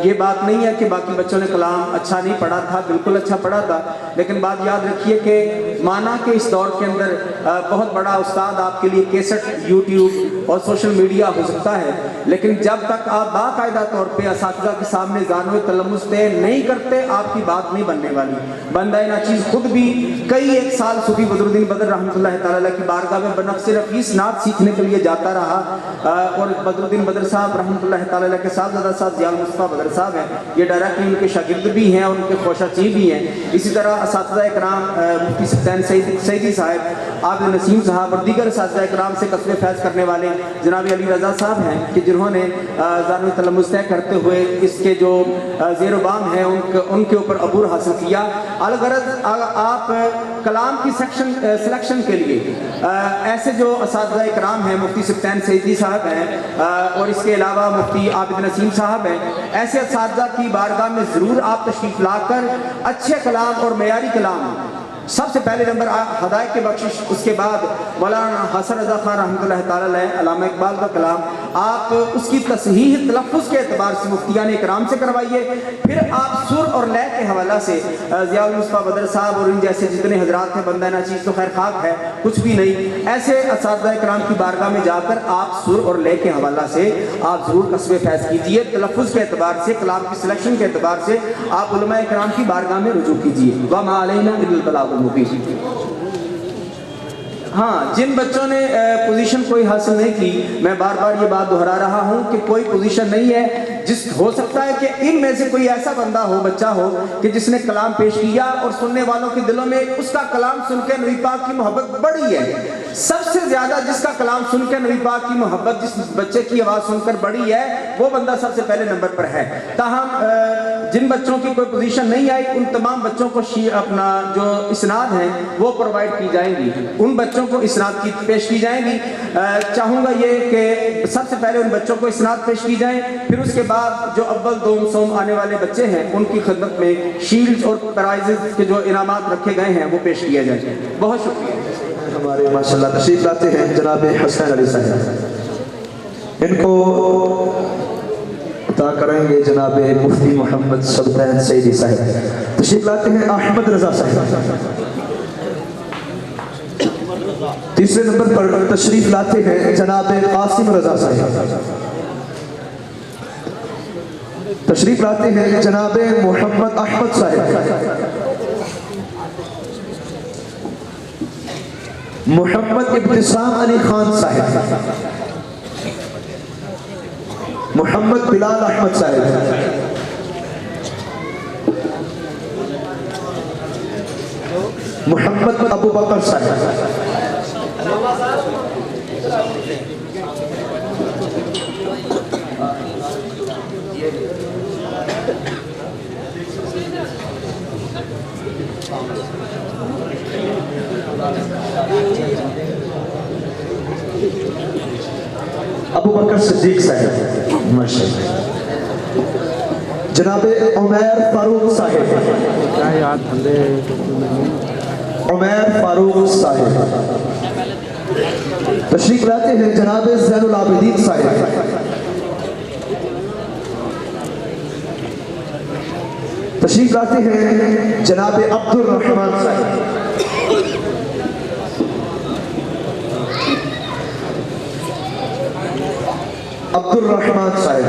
ये बात नहीं है कि बाकी बच्चों ने कलाम अच्छा नहीं पढ़ा था, बिल्कुल अच्छा पढ़ा था। लेकिन बात याद रखिए कि माना कि इस दौर के अंदर बहुत बड़ा उस्ताद आपके लिए केसेट, यूट्यूब और सोशल मीडिया हो सकता है, लेकिन जब तक आप बाकायदा तौर पे असातिज़ा के सामने ज़ानवे तलम्मुस तय नहीं करते आपकी बात नहीं बनने वाली। बंदा नाचीज़ खुद भी कई एक साल सूफी बदरुद्दीन बद्र रहमतुल्लाह ताला अलैह की बारगाह में बनफ़्स रफ़ीस नात सीखने के लिए जाता रहा। और बदरुद्दीन बद्र साहब रहमतुल्लाह ताला अलैह के साहबज़ादा साहब ज़ियाउल मुस्तफ़ा बद्र साहब हैं। ये डायरेक्टली उनके शागिर्द भी हैं और उनके खोशाची भी हैं। इसी तरह असातिज़ा इकराम मुफ्ती सुल्तान सईदी साहब, आबिद नसीम साहब और दीगर असातिज़ा इकराम से कसबे फैज़ करने वाले जनाब अली रज़ा साहब हैं कि जिन्होंने ज़ानवी तलम्मुस तय करते हुए इसके जो ज़ेर-ओ-बाम है उनके ऊपर अबूर हासिल किया। अलगरज आप कलाम की सिलेक्शन के लिए ऐसे जो असातिज़ा इकराम हैं मुफ्ती सुल्तान सईदी साहब हैं और इसके अलावा मुफ्ती आबिद नसीम साहब हैं, ऐसे असातिज़ा की बारगाह में ज़रूर आप तशरीफ़ लाकर अच्छे कलाम और मयारी कलाम सबसे पहले नंबर हदायत की बख्शिश, उसके बाद मौलाना हसन रज़ा खान रहमतुल्लाह ताला अलैह, अल्लामा इकबाल का कलाम आप उसकी तसहीह तलफ़्फ़ुज़ के एतबार से मुफ्तियान इकराम से करवाइए। फिर आप सुर और लय के हवाला से ज़ियाउल मुस्तफ़ा बदर साहब और इन जैसे जितने हजरात हैं, बंदा नाचीज़ तो खैर खाक है कुछ भी नहीं, ऐसे असातिज़ा इकराम की बारगाह में जाकर आप सुर और लय के हवाला से आप ज़रूर कसबे फैज़ कीजिए। तलफ़्फ़ुज़ के एतबार से, कलाम की सिलेक्शन के एतबार से आप उलमा इकराम की बारगाह में रुजू कीजिए। व मा अलैना इल्लल बलागुल मुबीन। हाँ, जिन बच्चों ने पोजीशन कोई हासिल नहीं की, मैं बार बार ये बात दोहरा रहा हूँ कि कोई पोजीशन नहीं है जिस हो सकता है कि इनमें से कोई ऐसा बंदा हो, बच्चा हो कि जिसने कलाम पेश किया और सुनने वालों के दिलों में उसका कलाम सुनकर नबी पाक की मोहब्बत बढ़ी है। सबसे ज्यादा जिसका कलाम सुनकर नबी पाक की मोहब्बत, जिस बच्चे की आवाज सुनकर बढ़ी है, वो बंदा सबसे पहले नंबर पर है। ताहम जिन बच्चों की कोई पोजीशन नहीं आई, उन तमाम बच्चों को अपना जो इसनाद है वो प्रोवाइड की जाएंगी, उन बच्चों को इसनाद की पेश की जाएंगी। चाहूंगा ये कि सबसे पहले उन बच्चों को इसनाद पेश की जाए, फिर उसके बाद जो अव्वल दोम सोम आने वाले बच्चे हैं उनकी खिदमत में शील्ड और प्राइजेस के जो इनामात रखे गए हैं वो पेश किए जाएंगे। बहुत शुक्रिया। हमारे माशाल्लाह तशरीफ लाते हैं जनाब हसन अली साहब, इनको अता करेंगे जनाब मुफ्ती मोहम्मद सुल्तान सईदी साहब। तशरीफ लाते हैं अहमद रजा साहब। तीसरे नंबर पर तशरीफ लाते हैं जनाब कासिम रजा साहब। तशरीफ लाते हैं जनाब मोहम्मद अहमद साहब। मोहम्मद इब्तिसाम अली खान साहब। मोहम्मद बिलाल अहमद साहब। मोहम्मद अबू बकर साहब। अबू बकर सिद्दीक साहब माशाअल्लाह। जनाब उमैर फारूक साहब। उमैर फारूक साहब। तशरीफ लाते हैं जनाब ज़ैनुल आबिदीन साहब। तशरीफ लाते हैं जनाब अब्दुल रहमान साहब। अब्दुल रहमान साहब।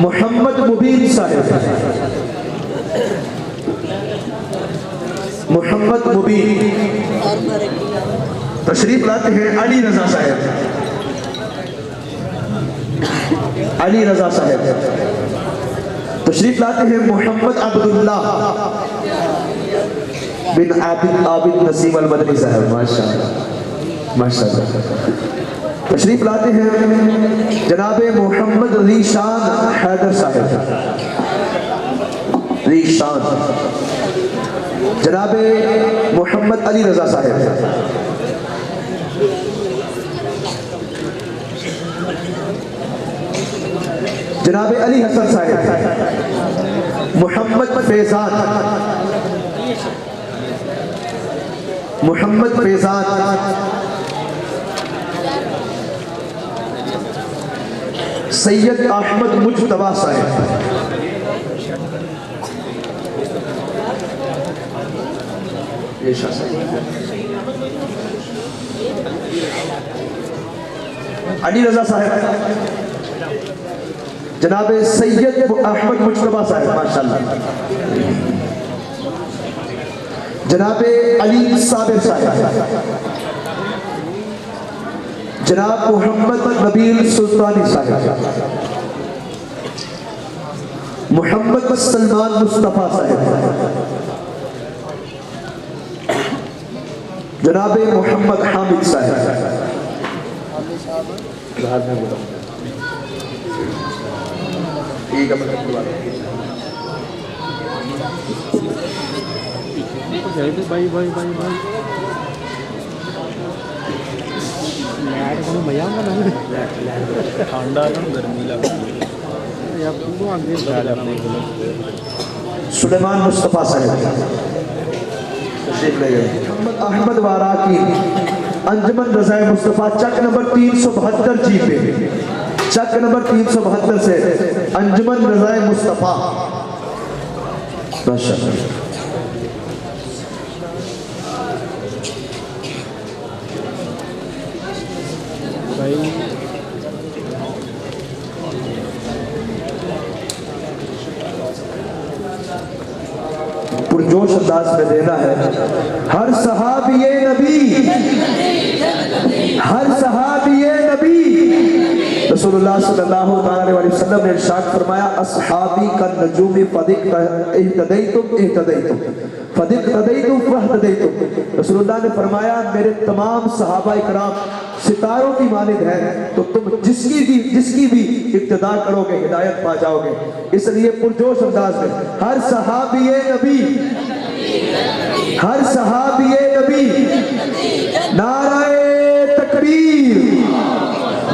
मोहम्मद मुबीन साहब। मोहम्मद मुबीन। तशरीफ लाते हैं अली रजा साहब। अली रजा साहब। तशरीफ लाते हैं मोहम्मद अब्दुल्लाह बिन आबिद नसीम अल मदनी साहब। माशाअल्लाह माशाअल्लाह। तशरीफ लाते हैं जनाब मोहम्मद रीशान हैदर साहब। रीशान। जनाब मोहम्मद अली रजा साहब। जनाब अली हसन साहब। मोहम्मद फैजान। मोहम्मद फैजान। सैयद अहमद मुजतबा साहब। अली रजा साहब। जनाब सैयद अहमद मुजतबा साहब माशाअल्लाह। जनाब अली साबिर साहब। जनाब मोहम्मद नबील सुल्तानी साहब। मोहम्मद सलमान मुस्तफ़ा साहब। जनाब मोहम्मद हामिद साहब। ठीक है भाई भाई भाई भाई मजा ठंडा गर्मी लगती सुलेमान मुस्तफ़ा साहब। अहमद वारा की अंजमन रज़ाए मुस्तफ़ा चक नंबर 372 जी पे, चक नंबर 372 से अंजमन रज़ाए मुस्तफ़ा। माशाअल्लाह। पुरजोश अंदाज में देना है। हर सहाबी नबी, हर सहाबी नबी रसूलुल्लाह सल्लल्लाहु अलैहि वसल्लम ने इरशाद फरमाया, अस्हाबी का नजूमी फदिक इहतदैतुम फहतदैतुम। रसूलुल्लाह ने फरमाया, मेरे तमाम सहाबा इकराम सितारों की मानिद है, तो तुम जिसकी भी इब्तिदा करोगे हिदायत पा जाओगे। इसलिए पुरजोश अंदाज में हर सहाबी नबी नाराए तकबीर,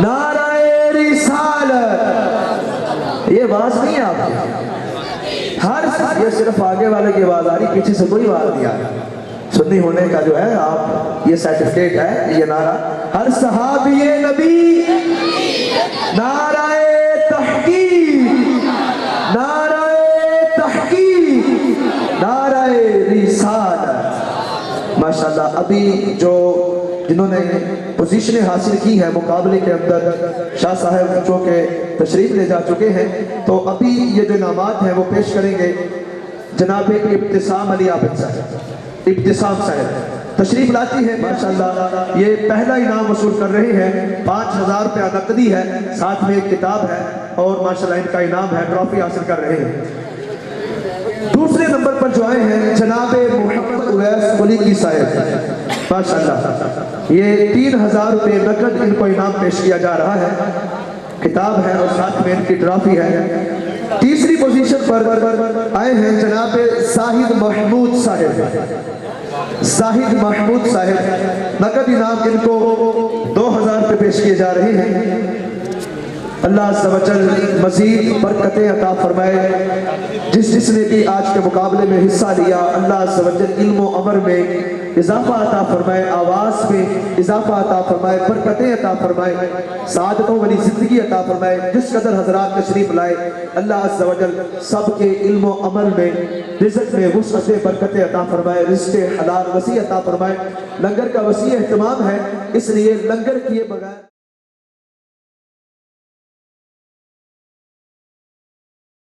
नाराए रिसालत। ये आवाज नहीं है आपकी, हर ये सिर्फ आगे वाले की आवाज आ रही, पीछे से कोई आवाज नहीं आ रही। सुन्नी होने का जो है आप ये सर्टिफिकेट है, ये नारा हर सहाबी नबी नाराए तहकीक, नाराए तहकीक, नाराए रिसालत। माशाल्लाह अभी जो जिन्होंने पोजीशनें हासिल की है मुकाबले के अंदर, शाह साहब जो के तशरीफ ले जा चुके हैं, तो अभी ये जो इनामात हैं वो पेश करेंगे जनाब इब्तिसाम अली आबिद साहब। इब्तिसाम साहब तशरीफ लाती है, माशाल्लाह ये पहला इनाम वसूल कर रहे हैं। 5000 रुपया नकदी है, साथ में एक किताब है और माशाल्लाह इनका इनाम है, ट्रॉफी हासिल कर रहे हैं। दूसरे नंबर पर जो आए हैं जनाब मोहम्मद उवैस कुली साहब, माशाल्लाह ये 3000 रुपये नकद इनको इनाम पेश किया जा रहा है, किताब है और साथ में इनकी ट्रॉफी है। तीसरी पोजीशन पर आए हैं जनाब जाहिद महमूद साहब। जाहिद महमूद साहब नकद इनाम इनको 2000 रुपये पेश किए जा रहे हैं। अल्लाह अज़्ज़ व जल मज़ीद बरकतें अता फरमाए। जिसने भी आज के मुकाबले में हिस्सा लिया, अल्लाह अज़्ज़ व जल इल्म व अमल में इजाफा अता फरमाए, आवाज़ में इजाफा अता फरमाए, बरकतें अता फरमाए, सादतों वाली ज़िंदगी अता फरमाए। जिस कदर हज़रात तशरीफ़ लाए, अल्लाह अज़्ज़ व जल सबके इल्म व अमल में रिज़्क़ में वुसअत बरकतें अता फरमाए, रिज़्क़ हलाल वसी अता फरमाए। लंगर का वसी एहतमाम है, इसलिए लंगर किए बगैर